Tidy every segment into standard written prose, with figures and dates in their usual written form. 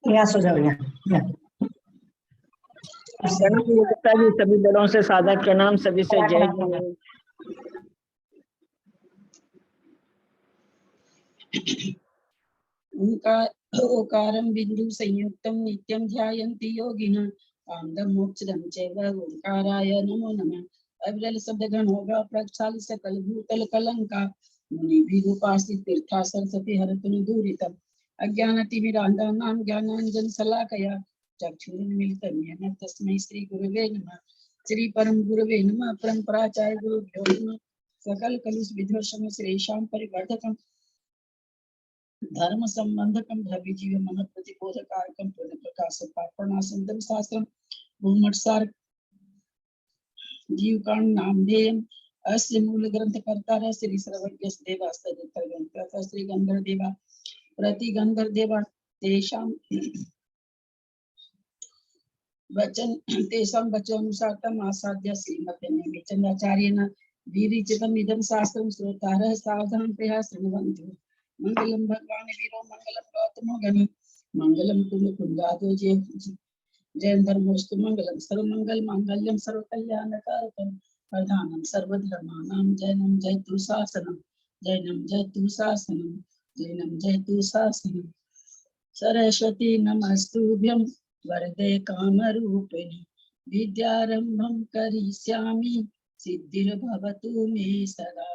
यहाँ सो जाओ यहाँ। सभी दलों से साधक के नाम, सभी से जय जय। ओकारं बिंदु संयुक्तं नित्यं ध्यायन्ति योगिनः कामदं मोक्षदं चैव ओंकाराय नमो नमः। अविरल शब्द गण होगा प्रक्षाल सकल भूतल कलंका मुनि उपासित तीर्था सरस्वती हरतनु दूरितम अज्ञानतिमिरान्धानां ज्ञानाञ्जन शलाकया चक्षुरुन्मीलितं येन तस्मै श्री गुरुवे नमः। श्री परम गुरुवे नमः। परम्पराचार्य गुरुभ्यो नमः। सकल कलुष विध्वंसनं श्रेषां परिवर्धकम् धर्म संबंधकम भव्य जीव मन प्रतिबोधकारकम पुण्य प्रकाश पापणासंतम शास्त्रम भूमटसार जीव कांड नामधेयम अस्य मूल ग्रंथ कर्ता श्री सर्वज्ञ देवास्तदितर ग्रंथ श्री गंधर्व देवा प्रति गंधर्व देवा तेषां वचन तेषां वचनानुसारतम आसाद्य श्रीमते नेमिचंद्राचार्येण विरचितम् इदं शास्त्रं श्रोतारः सावधान प्रयास शृण्वन्तु। मंगलम भगवान वीरो मंगलम गौतमो गणि मंगलम कुंड कुंडादो जयंधर्मोस्तु मंगलम सर्वमंगल मांगल्यम सर्वकल्याणकारकम प्रधानम सर्वधर्माणां जैनम जयतु शासनम जैनम जयतु शासनम जैनम जयतु शासनम। सरस्वती नमस्तुभ्यं वरदे कामरूपिणि विद्यारंभं करिष्यामि सिद्धिर्भवतु मे सदा।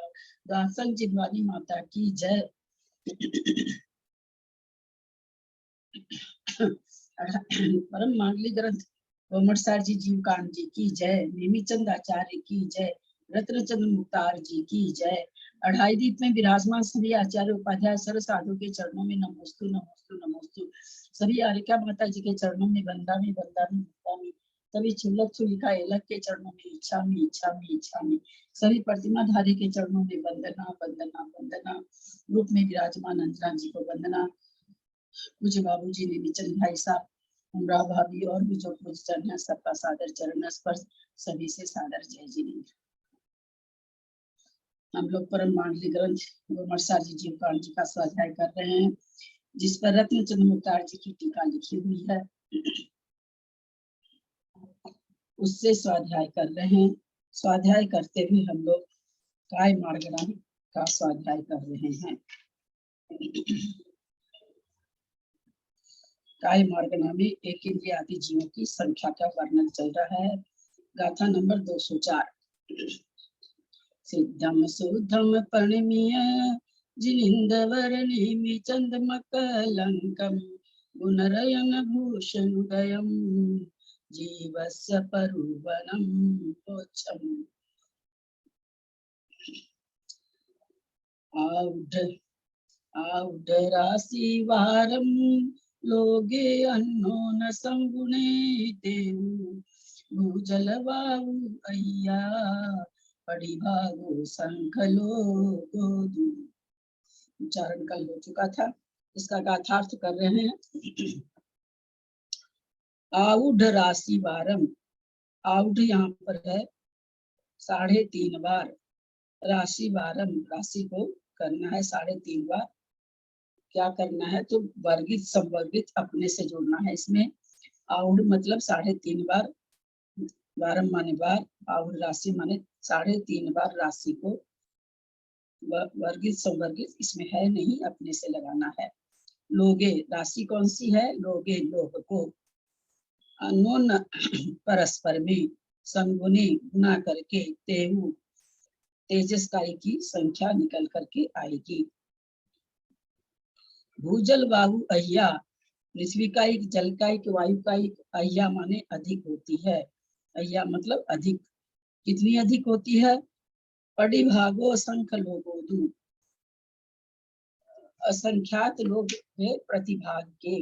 दासन जिनवानी माता की जय। परम मांगलिक ग्रंथ भूमटसार जी जीव कांड जी की जय। नेमिचंद आचार्य की जय। रत्नचंद्र मुक्तार जी की जय। अढ़ाई दीप में विराजमान सभी आचार्य उपाध्याय सर्व साधु के चरणों में नमोस्तु नमोस्तु नमोस्तु। सभी आर्यका माता जी के चरणों में वंदामि वंदामि वंदामि। सभी छुल्लक छुलिका एलक के चरणों में इच्छामि इच्छामि इच्छामि। सभी प्रतिमा धारी के चरणों में वंदना वंदना वंदना। रूप में विराजमान अंजना जी को वंदना। पूज्य बाबू जी नेमिचंद भाई साहब, उमरा भाभी और भी जो पूज्य चरण है सबका सादर चरण स्पर्श, सभी से सादर जय जी। हम लोग परम मांगलिक ग्रंथ भूमटसार जी जीव कांड जी का स्वाध्याय कर रहे हैं, जिस पर रत्नचंद्र मुक्तार जी की टीका लिखी हुई है, उससे स्वाध्याय कर रहे हैं। स्वाध्याय करते हुए हम लोग काय मार्गणाम का स्वाध्याय कर रहे हैं। काय मार्गना में एक इंद्रिय आदि जीवों की संख्या का वर्णन चल रहा है। गाथा नंबर 204। सिद्धम सुधम परिमीय जिनिंदवर नेमि चंदमकलंकम गुणरयन भूषणुदयम जीवस्य परुवनम पोच्छम। आउढ़ राशि वारम लोगे अन्नोन संगुणे देऊ भूजल वायु अय्या परिभागो संखलो गोदू। उच्चारण कल हो चुका था, इसका गाथार्थ कर रहे हैं। आउढ़ राशि वारम, आउढ़ यहाँ पर है 3.5 बार। राशि वारम, राशि को करना है 3.5 बार। क्या करना है तो वर्गित संवर्गित अपने से जोड़ना है इसमें। आउढ़ मतलब 3.5 बार, वारम माने बार, आउढ़ राशि माने 3.5 बार राशि को वर्गित संवर्गित इसमें है नहीं, अपने से लगाना है। लोगे, राशि कौन सी है? लोगे लोग को, अनोन परस्पर में, संगुने गुना करके, तेहु तेजस्काई की संख्या निकल करके आएगी। भूजल वायु अय्या, पृथ्वी का एक, जल का एक, वायु का एक, अय्या माने अधिक होती है। अय्या मतलब अधिक। कितनी अधिक होती है? परिभागो असंख्य लोगोदू, असंख्यात लोग है प्रतिभाग के,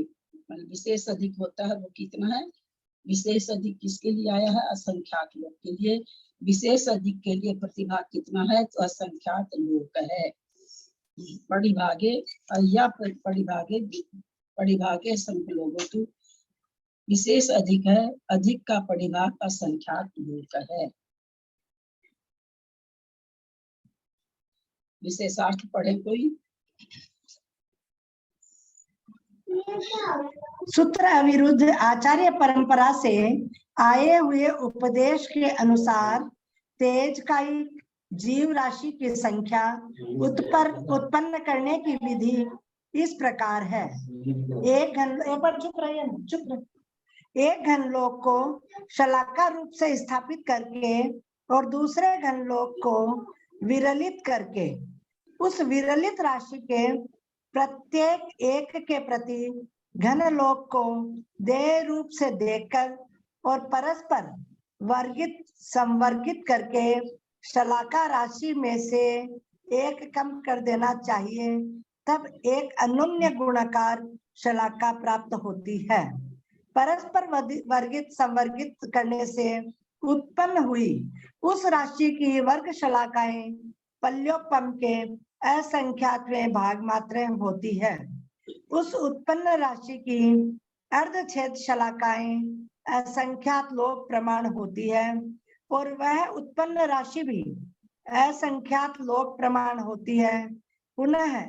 मतलब विशेष अधिक होता है। वो कितना है? विशेष अधिक किसके लिए आया है? असंख्यात लोग के लिए। विशेष अधिक के लिए प्रतिभाग कितना है? तो असंख्यात लोग है। परिभागे अय्या परिभागे परिभागे संख्य लोगों तो विशेष अधिक है, अधिक का परिभाग असंख्यात लोग है। विशेषार्थ पढ़े कोई? सूत्र अविरुद्ध आचार्य परंपरा से आए हुए उपदेश के अनुसार तेजकाई जीव राशि की संख्या उत्पन्न करने की विधि इस प्रकार है। एक बार चुप रहिए, चुप रहिए। एक घनलोक को शलाका रूप से स्थापित करके और दूसरे घनलोक को विरलित करके उस विरलित राशि के प्रत्येक एक के प्रति घनलोक को देय रूप से देकर और परस्पर वर्गित संवर्गित करके शलाका राशि में से एक कम कर देना चाहिए, तब एक अनन्य गुणाकार शलाका प्राप्त होती है। परस्पर वर्गित संवर्गित करने से उत्पन्न हुई उस राशि की वर्ग शलाकाएं पल्योपम के असंख्यात में भाग मात्रें होती है। उस उत्पन्न राशि की अर्धछेद शलाकाएं असंख्यात लोक प्रमाण होती है और वह उत्पन्न राशि भी असंख्यात लोक प्रमाण होती है। पुनः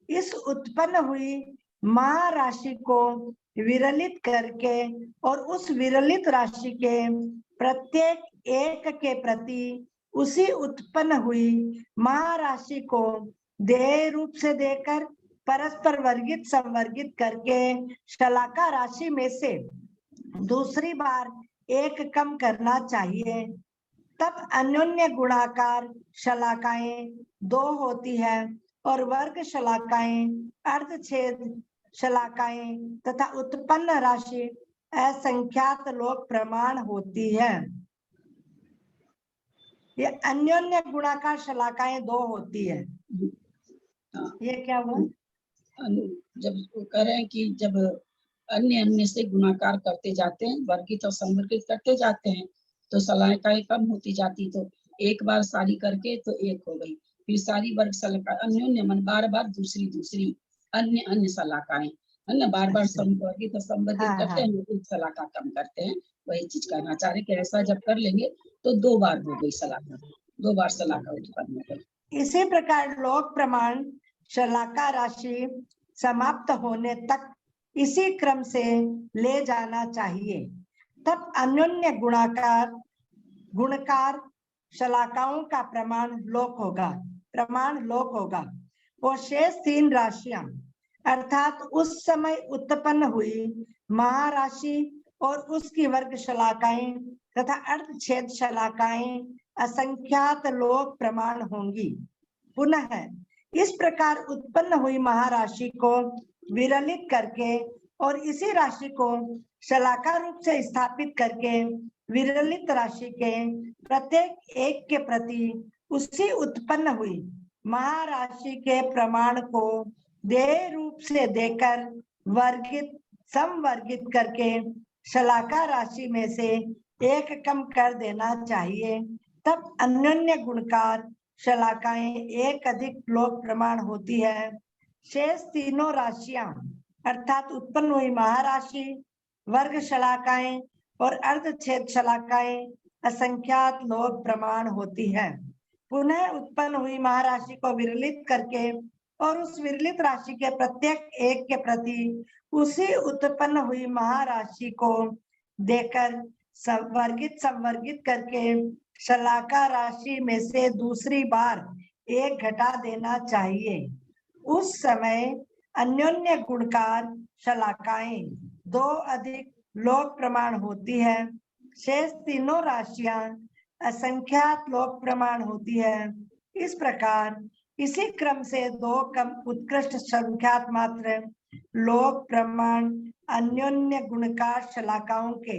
इस उत्पन्न हुई महाराशि को विरलित करके और उस विरलित राशि के प्रत्येक एक के प्रति उसी उत्पन्न हुई महाराशि को देय रूप से देकर परस्पर वर्गित संवर्गित करके शलाका राशि में से दूसरी बार एक कम करना चाहिए, तब अन्योन्य गुणाकार शलाकाएं दो होती है और वर्ग शलाकाएं अर्धछेद शलाकाएं तथा उत्पन्न राशि असंख्यात लोक प्रमाण होती है। ये अन्योन्य गुणाकार शलाकाएं दो होती है। ये क्या हुआ? जब कह रहे हैं कि जब अन्य अन्य से गुणाकार करते जाते हैं, वर्गित और संवर्गित करते जाते हैं, तो शलाकाएं कम होती जाती, तो एक बार सारी करके तो एक हो गई, फिर सारी वर्ग शलाका अन्योन्य मन बार बार दूसरी दूसरी अन्य अन्य शलाकाएं है ना, बार बार संवर्गित और संवर्गित करते हैं, एक शलाका कम करते हैं। वही चीज कहना चाह रहे कि ऐसा जब कर लेंगे तो दो बार हो गई शलाका, दो बार शलाका उत्पन्न हो गई। इसी प्रकार लोक प्रमाण शलाका राशि समाप्त होने तक इसी क्रम से ले जाना चाहिए, तब अन्योन्य गुणकार शलाकाओं का प्रमाण लोक होगा और शेष तीन राशियां अर्थात उस समय उत्पन्न हुई महाराशि और उसकी वर्ग शलाकाएं तथा अर्धछेद शलाकाएं असंख्यात लोक प्रमाण होंगी। पुनः इस प्रकार उत्पन्न हुई महाराशि को विरलित करके और इसी राशि को शलाका रूप से स्थापित करके विरलित राशि के प्रत्येक एक के प्रति उसी उत्पन्न हुई महाराशि के प्रमाण को देय रूप से देकर वर्गित संवर्गित करके शलाका राशि में से एक कम कर देना चाहिए, तब अन्योन्य गुणकार शलाकाएं एक अधिक लोक प्रमाण होती है। शेष तीनों राशियां अर्थात उत्पन्न हुई महाराशि, वर्ग शलाकाएं और अर्धछेद शलाकाएं असंख्यात लोक प्रमाण होती है। पुनः उत्पन्न हुई महाराशि को विरलित करके और उस विरलित राशि के प्रत्येक एक के प्रति उसी उत्पन्न हुई महाराशि को देकर संवर्गित करके शलाका राशि में से दूसरी बार एक घटा देना चाहिए। उस समय अन्योन्य गुणकार शलाकाएं दो अधिक लोक प्रमाण होती है। शेष तीनों राशियां असंख्यात लोक प्रमाण होती है। इस प्रकार इसी क्रम से दो कम उत्कृष्ट संख्यात मात्र लोक प्रमाण अन्योन्य गुणकार शलाकाओं के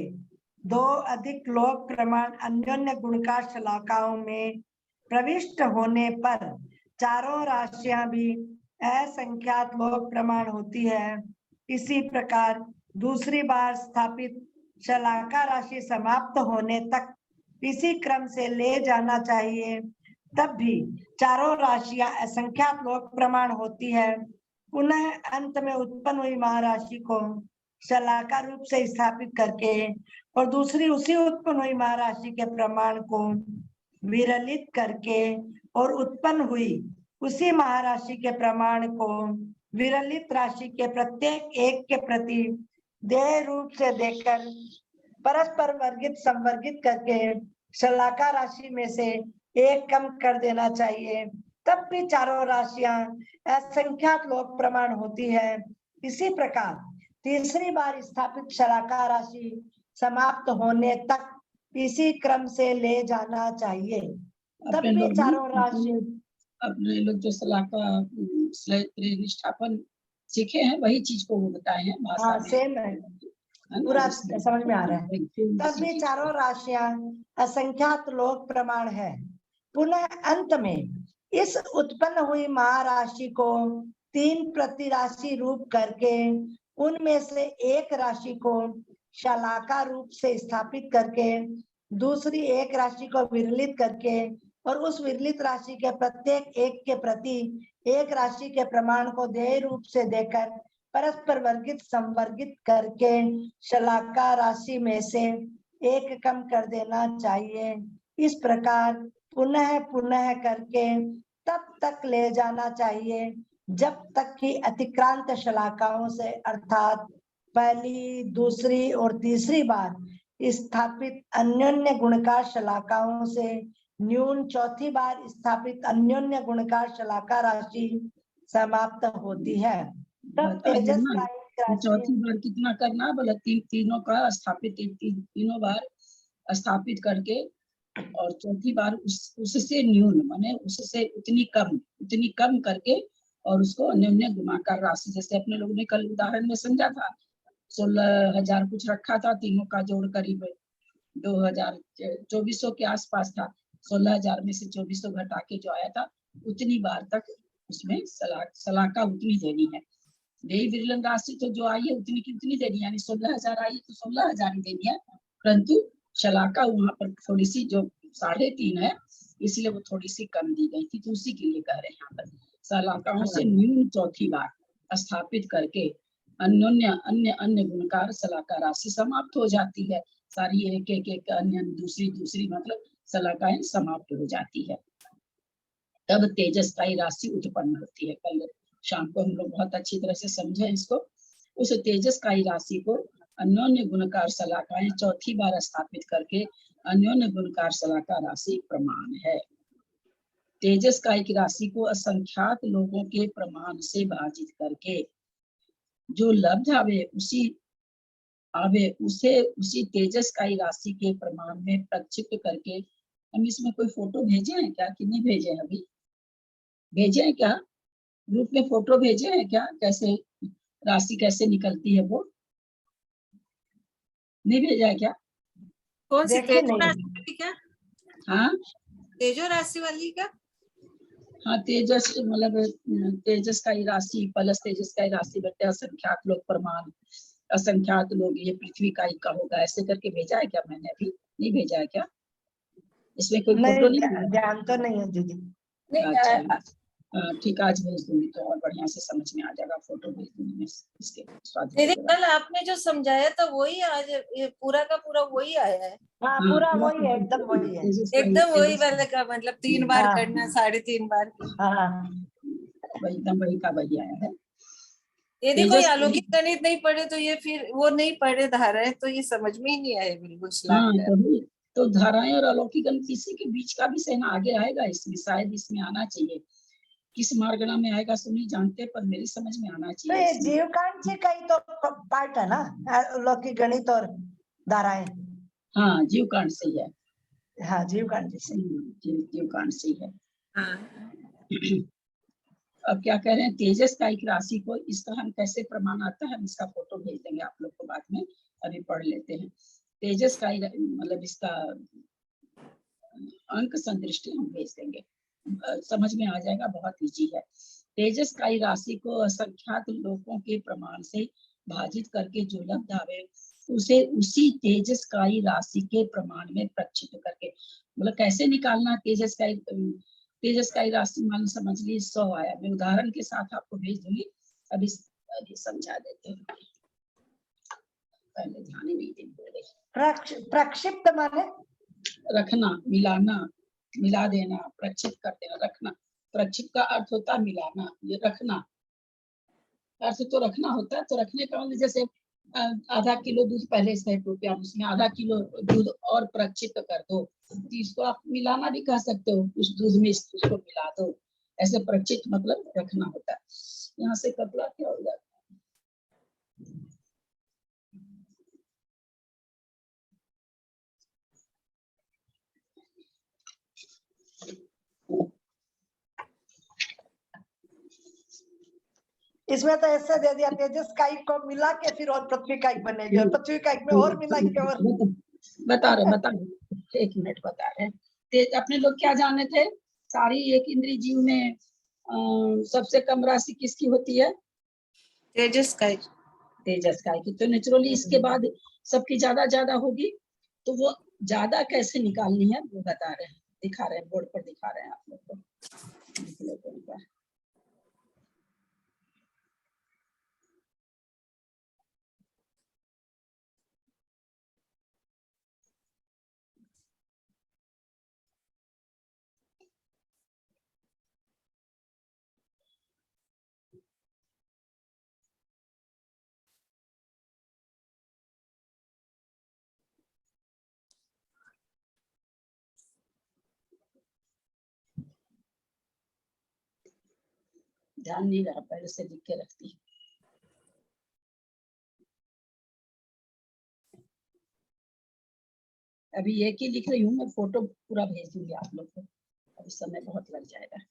दो अधिक लोक प्रमाण अन्योन्य गुणकार शलाकाओं में प्रविष्ट होने पर चारों राशियां भी असंख्यात लोक प्रमाण होती है। इसी प्रकार दूसरी बार स्थापित शलाका राशि समाप्त होने तक इसी क्रम से ले जाना चाहिए, तब भी चारों राशियां असंख्यात लोक प्रमाण होती है। पुनः अंत में उत्पन्न हुई महाराशि को शलाका रूप से स्थापित करके और दूसरी उसी उत्पन्न हुई महाराशि के प्रमाण को विरलित करके और उत्पन्न हुई उसी महाराशि के प्रमाण को विरलित राशि के प्रत्येक एक के प्रति देय रूप से देकर परस्पर वर्गित संवर्गित करके शलाका राशि में से एक कम कर देना चाहिए, तब भी चारों राशियां असंख्यात लोक प्रमाण होती है। इसी प्रकार तीसरी बार स्थापित शलाका राशि समाप्त होने तक इसी क्रम से ले जाना चाहिए, तब अपने भी लोग चारों राशि अपने लोग जो शलाका निष्ठापन सीखे हैं वही चीज को वो बताए हैं भाषा हाँ में, सेम है, है ना, पूरा इसलिए समझ में आ रहा है। बिल्कुल तब उसी भी चीज चारों राशियां असंख्यात लोक प्रमाण है। पुनः अंत में इस उत्पन्न हुई महाराशि को 3 प्रतिराशि रूप करके उनमें से एक राशि को शलाका रूप से स्थापित करके दूसरी एक राशि को विरलित करके और उस विरलित राशि के प्रत्येक एक के प्रति एक राशि के प्रमाण को देय रूप से देकर परस्पर वर्गित संवर्गित करके शलाका राशि में से एक कम कर देना चाहिए। इस प्रकार पुनः पुनः करके तब तक ले जाना चाहिए जब तक कि अतिक्रांत शलाकाओं से अर्थात पहली, दूसरी और तीसरी बार स्थापित अन्योन्य गुणकार शलाकाओं से न्यून चौथी बार स्थापित अन्योन्य गुणकार शलाका राशि समाप्त होती है। तब बताइए तेजस ना, का एक राशि चौथी बार कितना करना है बोला, तीनों का स्थापित तीनों बार स्थापित करके और चौथी बार उससे न्यून माने उससे उतनी कम करके और उसको अन्योन्य गुणाकार राशि, जैसे अपने लोगों ने कल उदाहरण में समझा था 16,000 कुछ रखा था, तीनों का जोड़ करीब 2,000 2400 के आसपास था। 16,000 में से 2400 घटा के जो आया था उतनी बार तक उसमें सलाका उतनी देनी है। देय विरलन राशि तो जो आई है उतनी की उतनी देनी है, यानी 16,000 आई तो 16,000 ही देनी है, परंतु शलाका वहां पर थोड़ी सी जो 3.5 है इसलिए वो थोड़ी सी कम दी गई थी, तो उसी के लिए कह रहे हैं यहाँ पर शलाकाओं से न्यून चौथी बार स्थापित करके अन्य गुणकार शलाका राशि समाप्त हो जाती है। सारी एक अन्य दूसरी मतलब शलाकाएं समाप्त हो जाती है, तब तेजस्काई राशि उत्पन्न होती है। कल शाम को हम लोग बहुत अच्छी तरह से समझे इसको। उस तेजस्काई राशि को अन्योन्य गुणकार शलाकाएं चौथी बार स्थापित करके अन्योन्य गुणकार शलाका राशि प्रमाण है। तेजस्काई की राशि को असंख्यात लोगों के प्रमाण से भाजित करके जो लब्ध आवे उसी तेजस्काई राशि के प्रमाण में प्रक्षिप्त करके, हम इसमें कोई फोटो भेजे हैं क्या कि नहीं भेजे हैं? अभी भेजे हैं क्या? ग्रुप में फोटो भेजे हैं क्या? कैसे राशि कैसे निकलती है वो नहीं भेजा है क्या? कौन सी देखे तेजो नहीं। राशि वाली क्या? हाँ तेजो राशि वाली क्या? हाँ, तेजस मतलब तेजस का ही राशि प्लस तेजस का ही राशि बटे असंख्यात लोग प्रमाण, असंख्यात लोग ये पृथ्वी का ही का होगा, ऐसे करके भेजा है क्या? मैंने अभी नहीं भेजा है क्या? इसमें कोई फोटो नहीं भेजा? ध्यान तो नहीं है दीदी। अच्छा ठीक, आज भेज दूंगी तो और बढ़िया से समझ में आ जाएगा, फोटो भेज दूंगी मैं इसके स्वाध्याय दीदी के बाद। कल आपने जो समझाया था वही आज ये पूरा का पूरा वही आया है। हाँ हाँ, पूरा पूरा वही है, एकदम वही है। तेजस का ही- एकदम वही तेजस का- वाले का मतलब 3 बार हाँ। करना 3.5 बार की। हाँ वही एकदम वही का वही आया है। यदि कोई तेजस अलौकिक गणित नहीं पढ़े तो ये फिर वो नहीं पढ़े धाराएं तो ये समझ में ही नहीं आए बिल्कुल श्लोक हाँ का। तभी तो धाराएं और अलौकिक गणित इसी के बीच का विषय ना आगे आएगा, इसमें शायद इसमें आना चाहिए। किस मार्गना में आएगा सो नहीं जानते, पर मेरी समझ में आना तो चाहिए ये इसमें। जीवकांड से का ही तो पार्ट है ना, लौकिक गणित और धाराएं। हाँ जीवकांड से ही है। हाँ जीवकांड से। जीवकांड से ही है। हाँ। अब क्या कह रहे हैं, तेजस का एक राशि को इसका हम कैसे प्रमाण आता है, हम इसका फोटो भेज देंगे आप लोग को बाद में, अभी पढ़ लेते हैं। तेजस का मतलब इसका अंक संदृष्टि हम भेज देंगे, समझ में आ जाएगा, बहुत इजी है। तेजस का राशि को असंख्यात लोगों के प्रमाण से भाजित करके जो लब्ध आवे उसे उसी तेजस का राशि के प्रमाण में प्रक्षिप्त करके, मतलब कैसे निकालना तेजस का राशि मान समझ ली 100 आया, मैं उदाहरण के साथ आपको भेज दूंगी, अभी समझा देते हैं, पहले ध्यान ही नहीं देंगे। प्रक्षिप्त माने रखना, मिलाना, मिला देना, प्रक्षिप्त कर देना, रखना, प्रक्षिप्त का अर्थ होता है मिलाना, ये रखना, अर्थ तो रखना होता है। तो रखने का मतलब जैसे आधा किलो दूध पहले से है टोपिया, उसमें आधा किलो दूध और प्रक्षिप्त कर दो, तो इसको आप मिलाना भी कह सकते हो, उस दूध में उसको मिला दो, ऐसे प्रक्षिप्त मतलब रखना होता है। यहाँ से कपड़ा क्या हो जाता है, इसमें तो ऐसे दे दिया तेजस काइक को मिला के फिर और पृथ्वी काइक बनेगी, और पृथ्वी काइक में और मिला के और बता रहे, एक मिनट बता रहे। अपने लोग क्या जाने थे, सारी एक इंद्रिय जीव में सबसे कम राशि किसकी होती है? तेजस का। तेजस का की। तो नेचुरली इसके बाद सबकी ज्यादा होगी, तो वो ज्यादा कैसे निकालनी है वो बता रहे हैं, दिखा रहे हैं, बोर्ड पर दिखा रहे हैं आप लोग को। ध्यान नहीं रहा, पहले से लिख के रखती। अभी एक ही लिख रही हूँ मैं, फोटो पूरा भेज दूंगी आप लोग को, अभी समय बहुत लग जाएगा।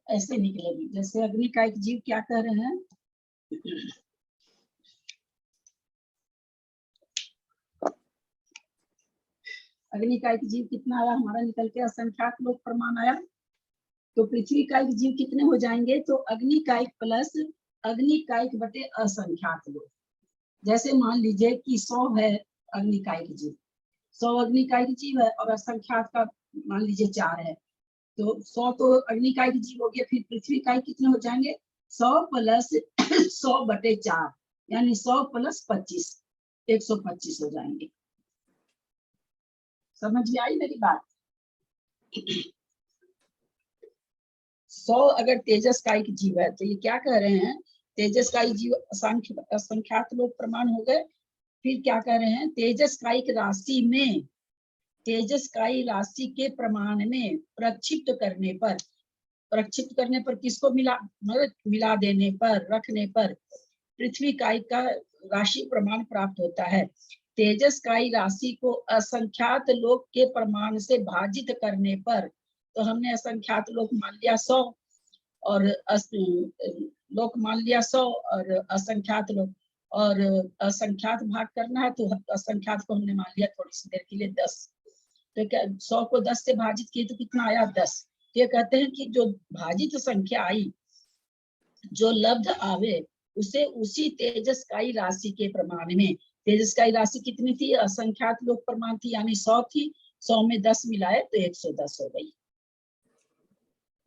ऐसे निकलेगी, जैसे अग्नि का एक जीव क्या कह रहे हैं, अग्नि का एक जीव कितना आया हमारा निकल के, असंख्यात लोक प्रमाण आया। तो पृथ्वी का एक जीव कितने हो जाएंगे, तो अग्नि का एक प्लस अग्नि का एक बटे असंख्यात लोक। जैसे मान लीजिए कि 100 है अग्नि का एक जीव, 100 अग्नि का एक जीव है और असंख्यात का मान लीजिए 4 है, तो 100 तो अग्नि का एक जीव हो गया, फिर पृथ्वी का कितने हो जाएंगे, 100 प्लस 100 बटे 4, यानी 100 प्लस 25, 125 हो जाएंगे। समझ में आई मेरी बात? 100 अगर तेजस का एक जीव है, तो ये क्या कह रहे हैं, तेजस का जीव असंख्यात लोक प्रमाण हो गए। फिर क्या कह रहे हैं, तेजस का एक राशि में, तेजस का राशि के प्रमाण में प्रक्षिप्त करने पर किसको मिला, मतलब मिला देने पर, रखने पर पृथ्वी काई का राशि प्रमाण प्राप्त होता है। तेजस काई राशि को असंख्यात लोक के प्रमाण से भाजित करने पर, तो हमने असंख्यात लोक मान लिया 100 और लोक मान लिया 100 और असंख्यात लोक, और असंख्यात भाग करना है तो असंख्यात को हमने मान लिया थोड़ी सी देर के लिए 10। तो क्या 100 को 10 से भाजित किए तो कितना आया, 10। ये कहते हैं कि जो भाजित संख्या आई, जो लब्ध आवे, उसे उसी तेजस्काई राशि के प्रमाण में, तेजस्काई राशि कितनी थी, असंख्यात लोक प्रमाण थी, यानी 100 थी, 100 में 10 मिलाए तो 110 हो गई।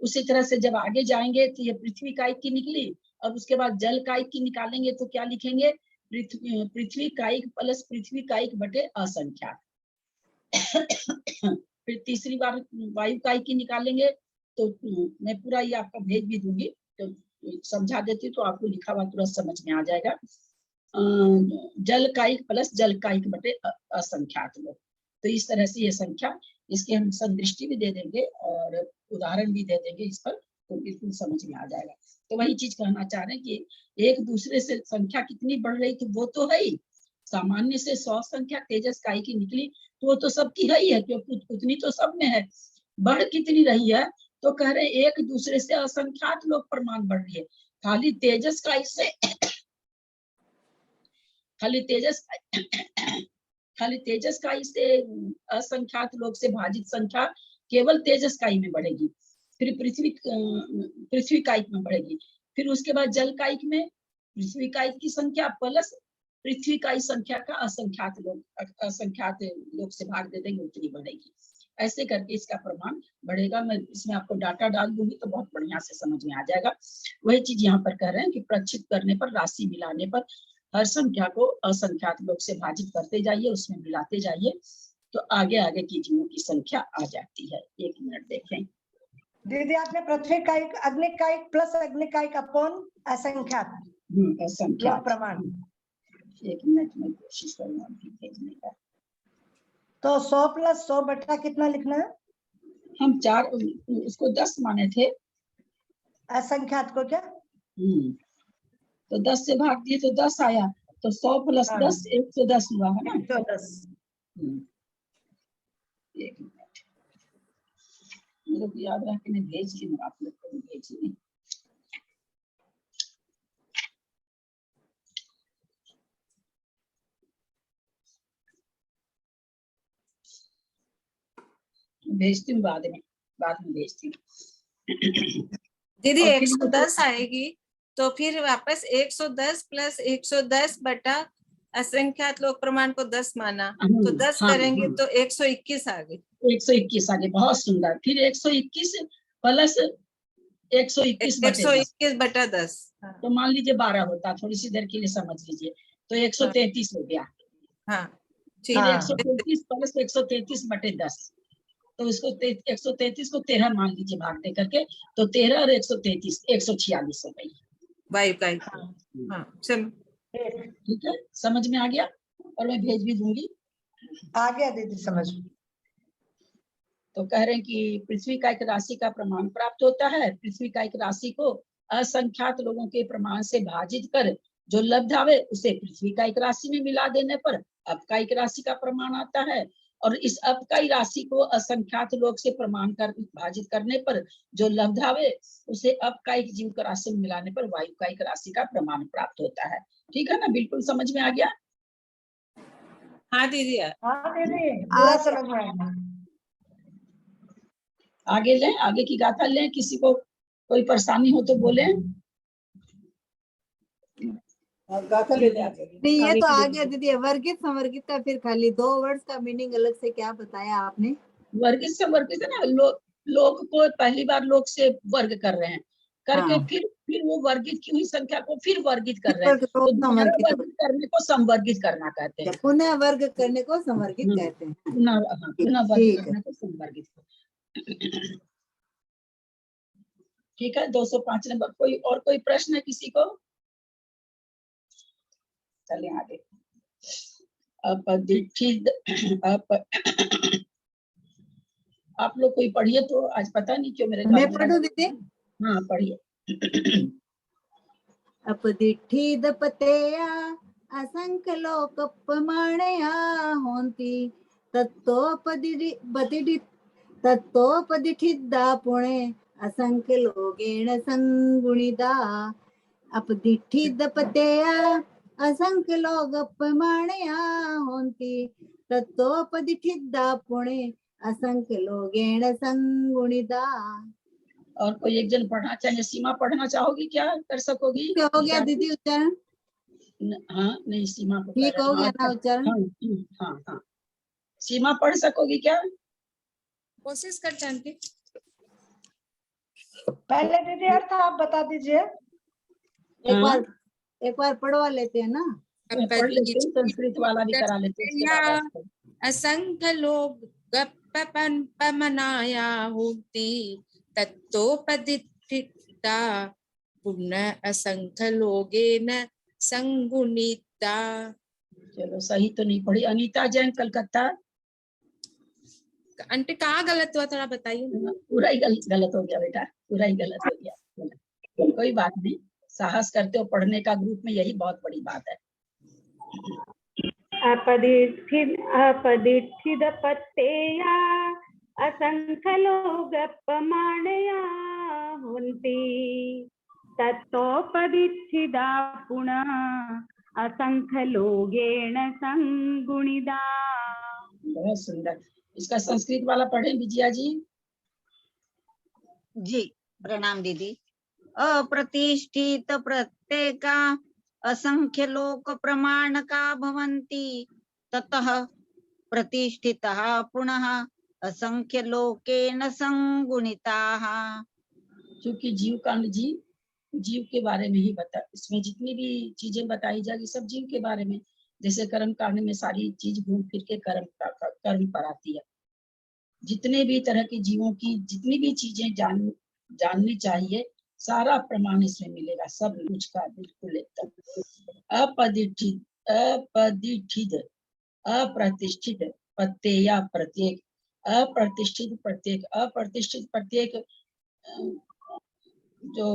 उसी तरह से जब आगे जाएंगे तो ये पृथ्वी काइक की निकली, अब उसके बाद जल काइक की निकालेंगे तो क्या लिखेंगे, पृथ्वी काइक प्लस पृथ्वी काइक बटे असंख्यात। फिर तीसरी बार वायु काइक की निकालेंगे, तो मैं पूरा ये आपका भेज भी दूंगी, तो समझा देती तो आपको लिखा हुआ तुरंत समझ में आ जाएगा। जल काइक प्लस जल काइक बटे असंख्यात लोग। तो इस तरह से ये संख्या, इसके हम संदृष्टि भी दे देंगे और उदाहरण भी दे देंगे इस पर, तो बिल्कुल समझ में आ जाएगा। तो वही चीज कहना चाह रहे हैं कि एक दूसरे से संख्या कितनी बढ़ रही थी वो तो है ही, सामान्य से 100 संख्या तेजस काई की निकली तो वो तो सबकी है ही है, क्योंकि उतनी तो सब में है। बढ़ कितनी रही है, तो कह रहे एक दूसरे से असंख्यात लोग प्रमाण बढ़ रही है। खाली तेजस काई से खाली तेजस काई से असंख्यात लोग से भाजित संख्या केवल तेजस काई में बढ़ेगी, फिर पृथ्वी काइक में बढ़ेगी, फिर उसके बाद जल काइक में पृथ्वी काइक की संख्या प्लस पृथ्वी का ही संख्या का असंख्यात लोग से भाग दे देंगे उतनी बढ़ेगी। ऐसे करके इसका प्रमाण बढ़ेगा। मैं इसमें आपको डाटा डाल दूंगी तो बहुत बढ़िया से समझ में आ जाएगा। वही चीज यहाँ पर कह रहे हैं कि प्रक्षिप्त करने पर, राशि मिलाने पर हर संख्या को असंख्यात लोग से भाजित करते जाइए, उसमें मिलाते जाइए, तो आगे आगे की जीवों की संख्या आ जाती है। 1 मिनट देखें दीदी, आपने पृथ्वी का एक, अग्नि का एक प्लस अग्नि का एक अपॉन असंख्यात असंख्यात। लोक प्रमाण। 1 मिनट में कोशिश करूंगा अभी भेजने का। तो 100 + 100 बटा कितना लिखना है? हम 4 उसको 10 माने थे। असंख्यात को क्या? तो 10 से भाग दिए तो 10 आया, तो 100 + 10 110 हुआ है ना। 110। 1 मिनट मेरे को याद रहा कि मैं भेज दी, आप लोग को भी भेजी नहीं। भेजती हूँ बाद में भेजती हूँ। दीदी और फिर 110 आएगी तो फिर वापस 110 + 110 बटा असंख्यात लोक प्रमाण को 10 माना, तो 10 करेंगे तो 121 आ गई। 121 आगे, बहुत सुंदर। फिर 121 प्लस 121 बटे 121 बटा 10। तो मान लीजिए 12 होता, थोड़ी सी देर के लिए समझ लीजिए, तो 133 हो गया। हाँ फिर 133 प्लस 133 बटे 10, तो इसको 133 को 13 मान लीजिए भाग दे करके, तो 13 और 133 146 हो गई वायु का। हाँ चलो ठीक है, समझ में आ गया। और मैं भेज भी दूंगी। आ गया दीदी समझ। तो कह रहे हैं कि पृथ्वी का एक राशि का प्रमाण प्राप्त होता है। पृथ्वी का एक राशि को असंख्यात लोगों के प्रमाण से भाजित कर जो लब्ध आवे उसे पृथ्वी का एक राशि में मिला देने पर अपकायिक राशि का प्रमाण आता है। और इस अपकायी राशि को असंख्यात लोग से प्रमाण कर भाजित करने पर जो लब्ध आवे उसे अपकायिक जीव राशि में मिलाने पर वायुकायिक राशि का प्रमाण प्राप्त होता है। ठीक है ना, बिल्कुल समझ में आ गया। हाँ दीदी। हाँ दीदी पूरा समझ में आया। आगे लें, आगे की गाथा लें। किसी को कोई परेशानी हो तो बोले। गाथा ले लें आगे। नहीं, ये तो आ गया दीदी। वर्गित संवर्गित का फिर खाली 2 वर्ड्स का मीनिंग अलग से क्या बताया आपने? वर्गित संवर्गित है ना, लोग को पहली बार लोग से वर्ग कर रहे हैं, करके हाँ। फिर वो वर्गित की हुई संख्या को फिर वर्गित कर रहे हैं, तो तो दोबारा वर्गित करने को संवर्गित करना कहते हैं। पुनः वर्ग करने को संवर्गित कहते हैं। पुनः वर्ग करने को संवर्गित। ठीक है, 205 नंबर। कोई और कोई प्रश्न है किसी को? चलिए आगे। आप लोग कोई पढ़िए तो, आज पता नहीं क्यों मेरे मैं पढ़ूं दीदी? हाँ पढ़िए। अपदिठ्ठी दपतेया असंख्य लोक प्रमाणया होंती तत्तोपदिठिद्दा पुणे असंख्य लोगेण संगुणिता। अपदिठ्ठी दपतेया असंख्य लोक प्रमाणया होंती तत्तोपदिठिद्दा पुणे असंख्य लोगेण संगुणिता। और कोई एक जन पढ़ना चाहिए। सीमा पढ़ना चाहोगी क्या? कर सकोगी? हो गया दीदी उच्चारण? हाँ नहीं, सीमा को ठीक हो गया ना उच्चारण? हाँ। सीमा पढ़ सकोगी क्या? कोशिश कर जानती। पहले दीदी अर्थ आप बता दीजिए। एक बार पढ़वा लेते हैं ना। पढ़ लेते हैं, संस्कृत वाला भी करा लेते हैं। असंख्य लोग गप्पमनाया होती तत्तोपदिठिता पुनः असंख्य लोगेन संगुणिता। चलो सही तो नहीं पढ़ी। अनीता जैन कलकत्ता। आंटी कहाँ गलत हुआ थोड़ा बताइए। पूरा ही गलत हो गया बेटा, पूरा ही गलत हो गया। कोई बात नहीं, साहस करते हो पढ़ने का। ग्रुप में यही बहुत बड़ी बात है। अपदिठिदपत्तेया असंख्य लोग प्रमाणया होन्ति तत्तोपदिठिदा पुनः असंख्य लोगेण संगुणिता। बहुत सुंदर। इसका संस्कृत वाला पढ़े विजया जी। जी प्रणाम दीदी। अप्रतिष्ठित प्रत्येका असंख्य लोक प्रमाण का भवन्ति ततः प्रतिष्ठितः पुनः असंख्य लोकेन संगुणिताः। क्योंकि जीव कांड जीव के बारे में ही बता, इसमें जितनी भी चीजें बताई जाएगी सब जीव के बारे में। जैसे कर्म कांड में सारी चीज घूम फिर के कर्म पर आती है। जितने भी तरह की जीवों की जितनी भी चीजें जाननी चाहिए सारा प्रमाण इसमें मिलेगा, सब कुछ का बिल्कुल एकदम। अप्रतिष्ठित प्रत्यय प्रत्येक, अप्रतिष्ठित प्रत्येक, अप्रतिष्ठित प्रत्येक जो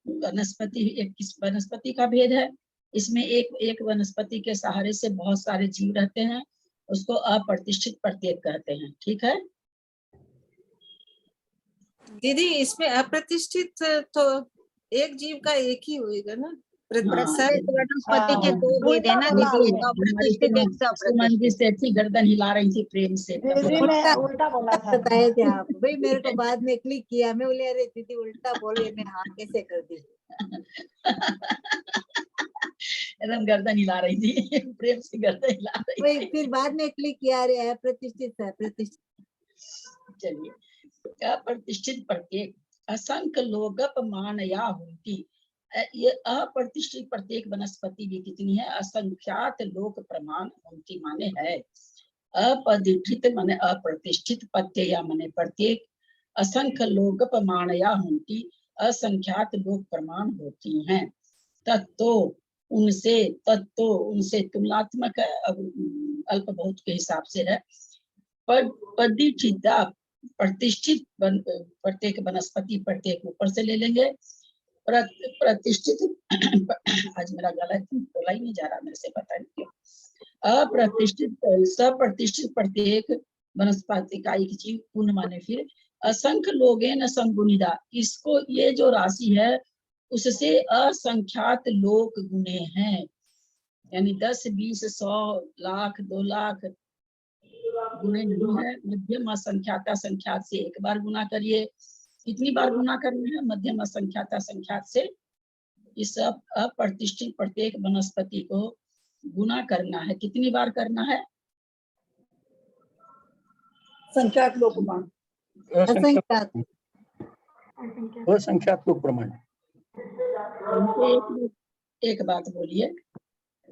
वनस्पति, एक किस वनस्पति का भेद है, इसमें एक वनस्पति के सहारे से बहुत सारे जीव रहते हैं, उसको अप्रतिष्ठित प्रत्येक कहते हैं। ठीक है दीदी, इसमें अप्रतिष्ठित तो एक जीव का एक ही होएगा ना। वनस्पति के दो भेद है ना दीदी, एक अप्रतिष्ठित एक सुमन जी से थी, गर्दन हिला रही थी प्रेम से। दीदी मैं उल्टा बोला था। बताए थे आप भाई, मेरे को बाद में क्लिक किया, मैं बोले अरे दीदी उल्टा बोल रही है, मैं हाँ कैसे कर दी। एकदम गर्दन हिला रही थी प्रेम से गर्दन हिला रही वही थी। फिर बाद में क्लिक किया, अरे है प्रतिष्ठित है प्रतिष्ठित। चलिए, अप्रतिष्ठित प्रत्येक असंख्य लोगप मानया होती। ये अप्रतिष्ठित प्रत्येक वनस्पति भी कितनी है, असंख्यात लोक प्रमाण होती माने है। अपदिष्ठित माने अप्रतिष्ठित, प्रत्यय माने प्रत्येक, असंख्य लोक प्रमाणया होती, असंख्यात लोक प्रमाण होती हैं। तत्तो उनसे तुलनात्मक है, अब अल्प बहुत के हिसाब से है। पदिष्ठिता प्रतिष्ठित प्रत्येक वनस्पति, प्रत्येक ऊपर से ले लेंगे। प्रतिष्ठित आज मेरा गला बोला ही नहीं जा रहा मेरे से, पता नहीं क्यों। अप्रतिष्ठित सप्रतिष्ठित प्रत्येक वनस्पति का एक जीव, पूर्ण माने फिर असंख्य लोगेन संगुणिता, इसको ये जो राशि है उससे असंख्यात लोक गुणे हैं, यानी 10, 20, 100, लाख, 2 लाख गुणे नहीं है। मध्यम असंख्याता संख्यात से एक बार गुना करिए। कितनी बार गुना करना है? मध्यम असंख्याता संख्यात से इस अप्रतिष्ठित प्रत्येक वनस्पति को गुना करना है। कितनी बार करना है? संख्यात लोक प्रमाण, असंख्यात असंख्यात लोक प्रमाण। एक बात बोलिए,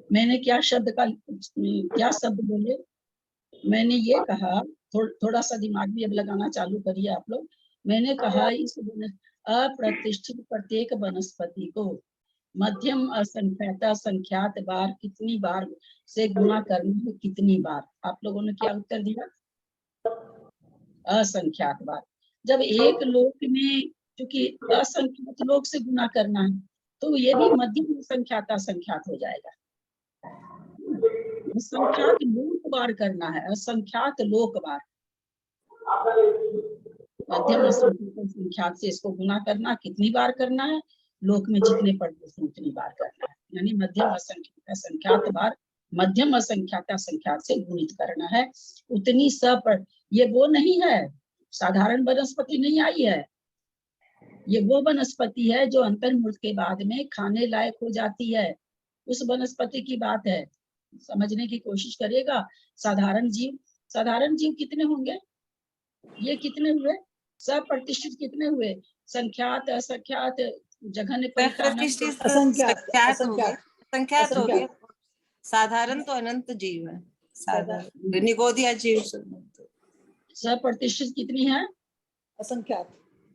मैंने क्या शब्द बोले? मैंने ये कहा, थोड़ा सा दिमाग भी अब लगाना चालू करिए आप लोग। मैंने कहा इस अप्रतिष्ठित प्रत्येक वनस्पति को मध्यम असंख्याता संख्यात बार, कितनी बार से गुना करना है, कितनी बार? आप लोगों ने क्या उत्तर दिया? असंख्यात बार। जब एक लोक में क्योंकि असंख्यात लोक से गुना करना है तो ये भी मध्यम असंख्याता संख्यात हो जाएगा। असंख्यात लोक बार करना है, असंख्यात लोक बार। मध्यम असंख्यात संख्यात से इसको गुना करना, कितनी बार करना है? लोक में जितने पड़ते हैं उतनी बार करना है, यानी मध्यम असंख्यात संख्यात बार मध्यम असंख्याता संख्यात से गुणित करना है। उतनी पर ये वो नहीं है, साधारण वनस्पति नहीं आई है, ये वो वनस्पति है जो अंतर्मुख के बाद में खाने लायक हो जाती है, उस वनस्पति की बात है। समझने की कोशिश करिएगा। साधारण जीव कितने होंगे? ये कितने हुए? सप्रतिष्ठित कितने हुए? संख्यात, असंख्यात, जघन्य प्रतिष्ठित असंख्यात, संख्यात हो गए, संख्यात हो गए। असंख्यात। साधारण तो अनंत जीव है, साधारण निगोदिया जीव। सप्रतिष्ठित कितनी है? असंख्यात,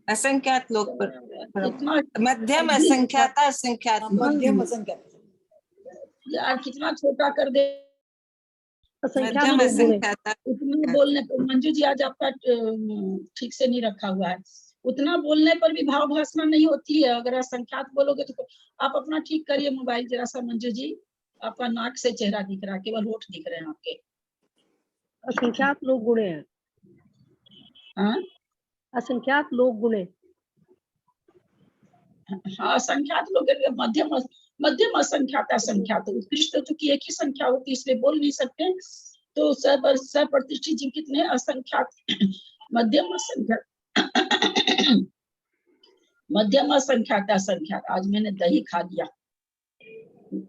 असंख्यात लोग पर कितना मध्यम असंख्याता संख्यात लोग। मध्यम असंख्यात, यार कितना छोटा कर दे। मध्यम असंख्याता। उतना बोलने पर मंजू जी आज आपका ठीक से नहीं रखा हुआ है। उतना बोलने पर भी भाव भाषा नहीं होती है। अगर असंख्यात बोलोगे तो आप अपना ठीक करिए मोबाइल जरा सा मंजू जी, आपका नाक से चेहरा दिख रहा है, केवल होठ दिख रहे हैं आपके। असंख्यात लोग गुणे हैं। हाँ असंख्यात लोग गुणे। हाँ, असंख्यात लोग मध्यम असंख्याता संख्यात, उत्कृष्ट चूंकि एक ही संख्या होती है इसलिए बोल नहीं सकते। तो सप्रतिष्ठित जीव कितने? असंख्यात। मध्यम असंख्याता संख्यात। आज मैंने दही खा लिया,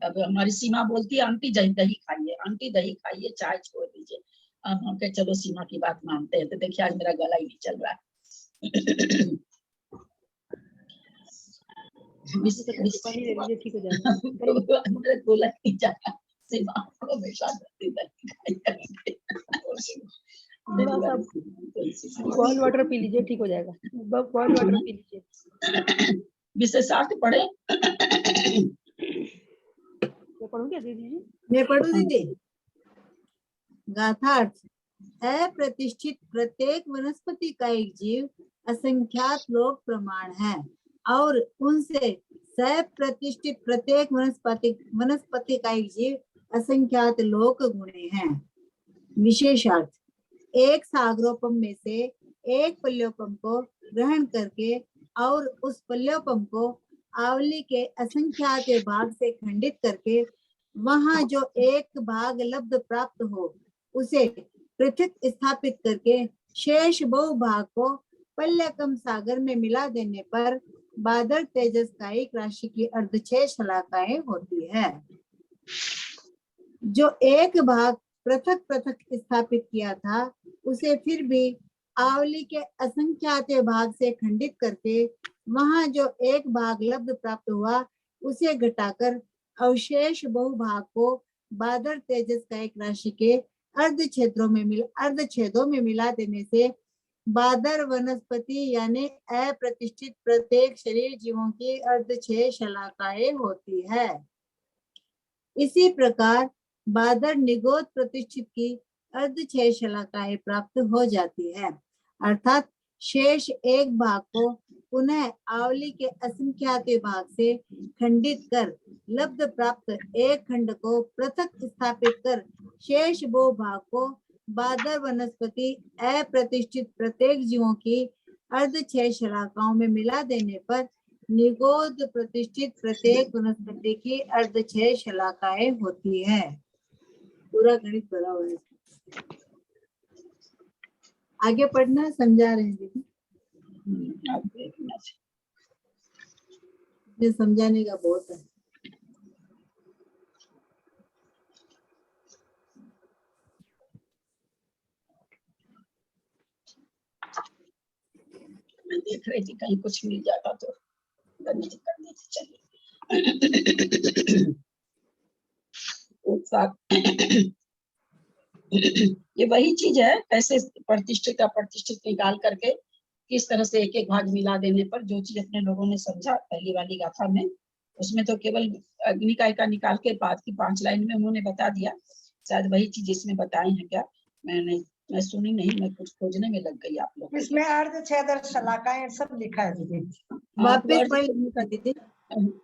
अब हमारी सीमा बोलती है आंटी दही खाइए, आंटी दही खाइए, चाय छोड़ दीजिए। अब हम कहे चलो सीमा की बात मानते हैं। तो देखिए आज मेरा गला ही नहीं चल रहा है। पानी दे दीजिए, ठीक हो जाएगा। मेरे बोला नहीं जा रहा, सीमा को हमेशा दही खाइए। थोड़ा सा बॉइल वाटर पी लीजिए, ठीक हो जाएगा। बॉइल वाटर पी लीजिए। विशेषार्थ पढ़े। मैं पढ़ूं क्या दीदी? मैं पढ़ू दीदी। गाथार्थ। अप्रतिष्ठित प्रत्येक वनस्पति का एक जीव असंख्यात लोक प्रमाण है और उनसे सप्रतिष्ठित प्रत्येक वनस्पति का एक जीव असंख्यात लोक गुणे हैं। विशेषार्थ। एक सागरोपम में से एक पल्योपम को ग्रहण करके और उस पल्योपम को आवली के असंख्यात भाग से खंडित करके वहां जो एक भाग लब्ध प्राप्त हो उसे पृथक स्थापित करके शेष बहु भाग को पल्यकम सागर में मिला देने पर बादल तेजस कायिक राशि की अर्धक्षय शलाकाएं होती है। जो एक भाग पृथक पृथक स्थापित किया था उसे फिर भी आवली के असंख्यात भाग से खंडित करके वहां जो एक भाग लब्ध प्राप्त हुआ उसे घटाकर अवशेष बहु भाग को बादल तेजस कायिक राशि के अर्धछेदों में मिला देने से बादर वनस्पति यानी अप्रतिष्ठित प्रत्येक शरीर जीवों की अर्धक्षय शलाकाएं होती है। इसी प्रकार बादर निगोद प्रतिष्ठित की अर्धक्षय शलाकाएं प्राप्त हो जाती है, अर्थात शेष एक भाग को पुनः आवली के असंख्यात भाग से खंडित कर लब्ध प्राप्त एक खंड को पृथक स्थापित कर शेष बहु भाग को बादर वनस्पति अप्रतिष्ठित प्रत्येक जीवों की अर्धक्षय शलाकाओं में मिला देने पर निगोद प्रतिष्ठित प्रत्येक वनस्पति की अर्धक्षय शलाकाएं होती है। पूरा गणित भरा हुआ है। आगे पढ़ना, समझा रहे हैं दीदी। ये समझाने का बहुत है। मैं देख रही थी कहीं कुछ मिल जाता तो करनी थी। चलिए ये वही चीज है, ऐसे प्रतिष्ठित अप्रतिष्ठित निकाल करके किस तरह से एक एक भाग मिला देने पर जो चीज अपने लोगों ने समझा पहली वाली गाथा में, उसमें तो केवल अग्निकाय का निकाल के बाद की 5 लाइन में उन्होंने बता दिया। शायद वही चीज इसमें बताई है क्या, मैं सुनी नहीं, मैं कुछ खोजने में लग गई आप लोग। इसमें अर्धछेद शलाकाएं सब लिखा है दीदी। वापस पढ़ दीदी।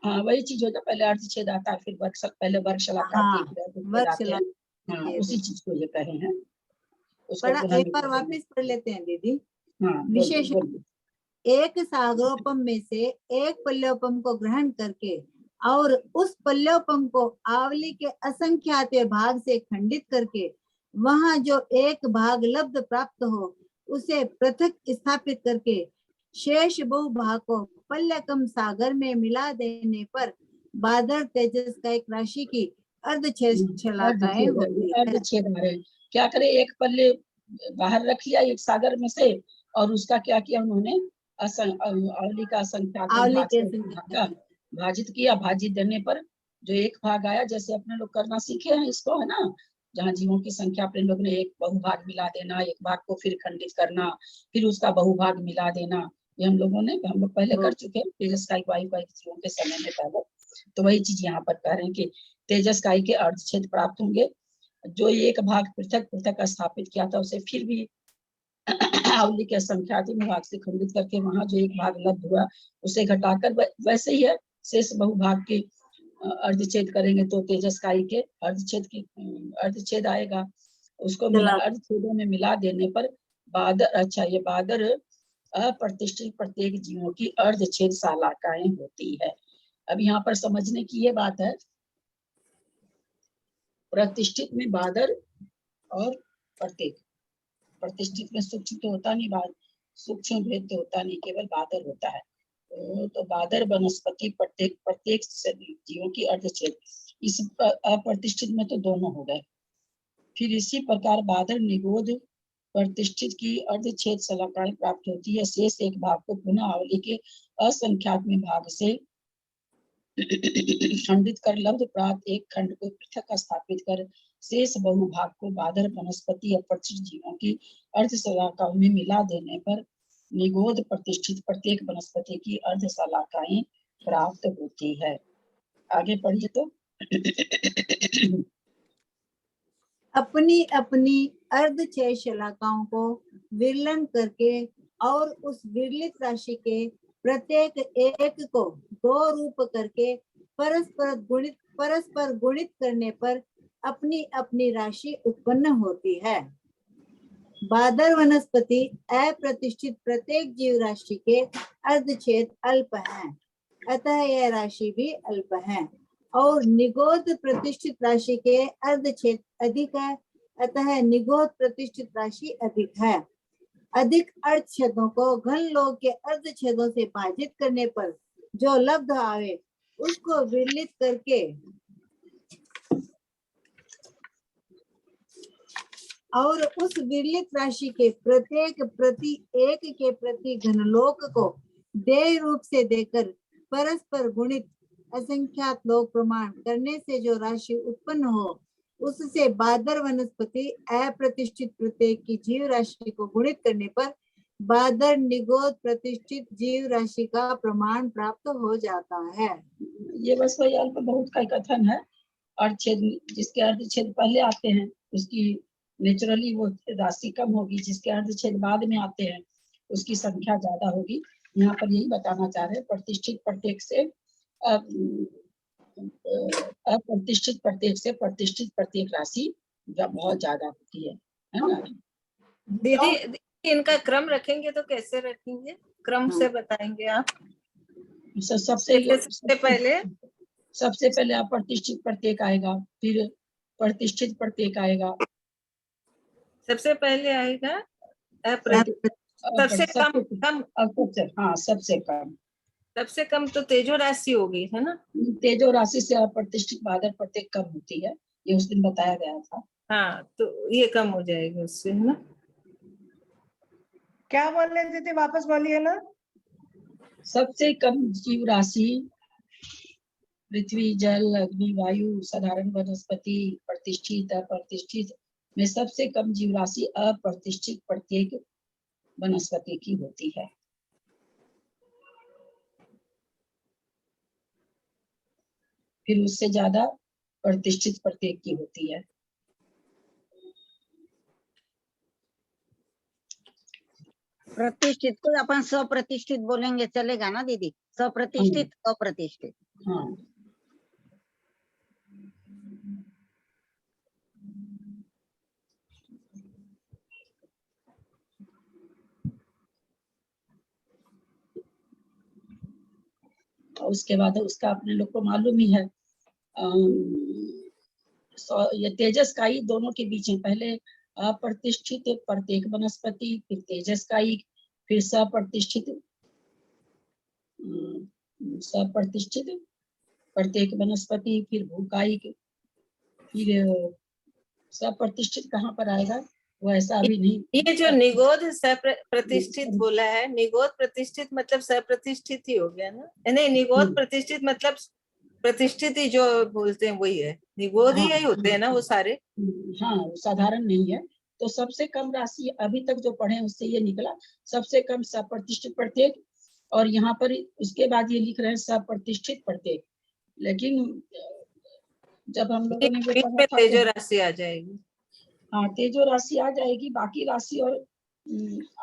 हाँ वही चीज होता, पहले अर्धछेद आता है, फिर पहले वर्ग शलाका आती है। हाँ उसी चीज को ये कहे हैं। एक बार वापस पढ़ लेते हैं दीदी। हाँ, विशेष एक सागरोपम में से एक पल्योपम को ग्रहण करके और उस पल्योपम को आवली के असंख्यात भाग से खंडित करके वहां जो एक भाग लब्ध प्राप्त हो उसे पृथक स्थापित करके शेष बहु भाग को पल्यकम सागर में मिला देने पर बादल तेजस का एक राशि की अर्धछेद शलाकाएं होती है। क्या करे, एक पल्ले बाहर रख लिया एक सागर में से और उसका क्या किया उन्होंने आवली का असंख्यात भाजित किया। भाजित देने पर जो एक भाग आया, जैसे अपने लोग करना सीखे हैं इसको, है ना, जहाँ जीवों की संख्या अपने लोग ने एक बहुभाग मिला देना, एक भाग को फिर खंडित करना, फिर उसका बहुभाग मिला देना, ये हम लोग पहले कर चुके हैं तेजस्काई जीवों के समय में पहले। तो वही चीज यहाँ पर कह रहे हैं कि तेजस्काई के अर्धछेद प्राप्त होंगे। जो एक भाग पृथक पृथक स्थापित किया था उसे फिर भी आवली के असंख्यात भाग से खंडित करके वहां जो एक भाग लब्ध हुआ उसे घटाकर वैसे ही है शेष बहुभाग के अर्धछेद करेंगे तो तेजस्काई के अर्धछेद आएगा। उसको अर्धछेदों में मिला देने पर ये बादर अप्रतिष्ठित प्रत्येक जीवों की अर्धछेद शलाकाएं होती है। अब यहाँ पर समझने की ये बात है, प्रतिष्ठित में बादर और प्रत्येक, प्रतिष्ठित में सूक्ष्म तो होता नहीं, सूक्ष्म भेद तो होता नहीं, केवल बादर होता है। तो बादर वनस्पति प्रत्येक जीवों की अर्धछेद, इस अप्रतिष्ठित में तो दोनों हो गए। फिर इसी प्रकार बादर निगोद प्रतिष्ठित की अर्धछेद शलाकाएं प्राप्त होती है। शेष एक भाग को पुनः आवली के असंख्यात्मक भाग से खंडित कर लब्ध प्राप्त एक खंड को पृथक स्थापित कर शेष बहुभाग को बादर वनस्पति अप्रतिष्ठित जीवों की अर्धशलाकाओं में मिला देने पर निगोद प्रतिष्ठित प्रत्येक वनस्पति की अर्धशलाकाएं प्राप्त होती है। आगे पढ़िए तो। अपनी अपनी अर्धछेद शलाकाओं को विरलन करके और उस विरलित राशि के प्रत्येक एक को दो रूप करके परस्पर गुणित करने पर अपनी अपनी राशि उत्पन्न होती है। बादर वनस्पति अप्रतिष्ठित प्रत्येक जीव राशि के अर्धछेद अल्प हैं, अतः यह राशि भी अल्प है। और निगोद प्रतिष्ठित राशि के अर्धछेद अधिक है, अतः निगोद प्रतिष्ठित राशि अधिक है। अधिक अर्धछेदों को घन लोक के अर्धछेदों से विभाजित करने पर जो लब्ध आवे उसको विरलित करके और उस विरलित राशि के प्रत्येक प्रति एक के प्रति घनलोक को देय रूप से देकर परस्पर गुणित असंख्यात लोक प्रमाण करने से जो राशि उत्पन्न हो उससे बादर वनस्पति अप्रतिष्ठित प्रत्येक की जीव राशि को गुणित करने पर बादर निगोद प्रतिष्ठित जीव राशि का प्रमाण प्राप्त हो जाता है। ये बस वही अल्प बहुत का कथन है। अर्धछेद जिसके अर्धछेद पहले आते हैं उसकी नेचुरली वो राशि कम होगी, जिसके अर्धछेद बाद में आते हैं उसकी संख्या ज्यादा होगी। यहाँ पर यही बताना चाह रहे हैं प्रतिष्ठित प्रत्येक से अप्रतिष्ठित प्रत्येक से प्रतिष्ठित प्रत्येक राशि बहुत ज्यादा होती है ना। दीदी इनका क्रम रखेंगे तो कैसे रखेंगे? क्रम से बताएंगे आप। सबसे पहले अप्रतिष्ठित प्रत्येक आएगा, फिर प्रतिष्ठित प्रत्येक आएगा। सबसे पहले आएगा सबसे कम। हाँ सबसे कम। सबसे कम तो तेजो राशि होगी, है ना? तेजो राशि से अप्रतिष्ठित बादर प्रत्येक कम होती है, ये उस दिन बताया गया था। हाँ तो ये कम हो जाएगा उससे, है ना? क्या बोल रहे थे? वापस बोलिए ना। सबसे कम जीव राशि पृथ्वी, जल, अग्नि, वायु, साधारण वनस्पति, प्रतिष्ठित, अप्रतिष्ठित में सबसे कम जीव राशि अप्रतिष्ठित प्रत्येक वनस्पति की होती है। फिर उससे ज्यादा प्रतिष्ठित प्रत्येक की होती है। प्रतिष्ठित को अपन सप्रतिष्ठित बोलेंगे, चलेगा ना दीदी? सप्रतिष्ठित अप्रतिष्ठित। हाँ और उसके बाद उसका अपने लोग को मालूम ही है। ये तेजस्काई दोनों के बीच में पहले अप्रतिष्ठित प्रत्येक वनस्पति, फिर तेजस्काई, फिर सप्रतिष्ठित प्रत्येक वनस्पति, फिर भूकायिक, फिर सप्रतिष्ठित कहाँ पर आएगा वो ऐसा अभी नहीं। ये जो निगोद प्रतिष्ठित बोला है, निगोद प्रतिष्ठित मतलब सप्रतिष्ठित ही हो गया ना? नहीं, निगोद प्रतिष्ठित मतलब प्रतिष्ठित ही जो बोलते हैं वही है। निगोद ही यही होते हैं ना वो सारे। हाँ साधारण नहीं है। तो सबसे कम राशि अभी तक जो पढ़े उससे ये निकला सबसे कम सप्रतिष्ठित प्रत्येक, और यहाँ पर उसके बाद ये लिख रहे हैं सप्रतिष्ठित प्रत्येक। लेकिन जब हम लोगों ने वो पढ़ा था तेजो राशि आ जाएगी। हाँ तेजो राशि आ जाएगी, बाकी राशि और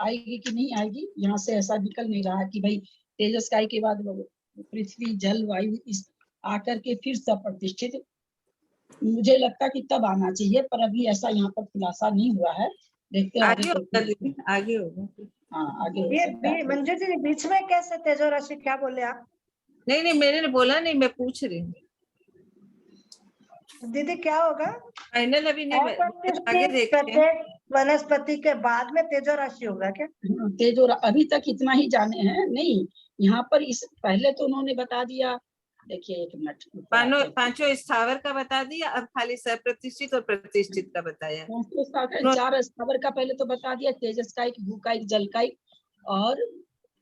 आएगी कि नहीं आएगी यहाँ से ऐसा निकल नहीं रहा कि भाई तेजस्काई के बाद पृथ्वी, जल, वायु इस आकर के फिर सप्रतिष्ठित। मुझे लगता कि तब आना चाहिए, पर अभी ऐसा यहाँ पर खुलासा नहीं हुआ है। देखते हैं आगे होगा, आगे होगा। हाँ आगे ये मंजू जी बीच में कैसे तेजो राशि, क्या बोले आप? नहीं मैंने बोला नहीं, मैं पूछ रही हूँ दीदी क्या होगा? फाइनल अभी नहीं, आगे देखते हैं। प्रत्येक वनस्पति के बाद में तेजो राशि होगा क्या? तेजो अभी तक इतना ही जाने हैं। नहीं यहाँ पर इस पहले तो उन्होंने बता दिया देखिए एक मिनट पांचों स्थावर का बता दिया, अब खाली सप्रतिष्ठित और प्रतिष्ठित का बताया। चार स्थावर का पहले तो बता दिया, तेजस कायिक, भूकायिक, जल कायिक और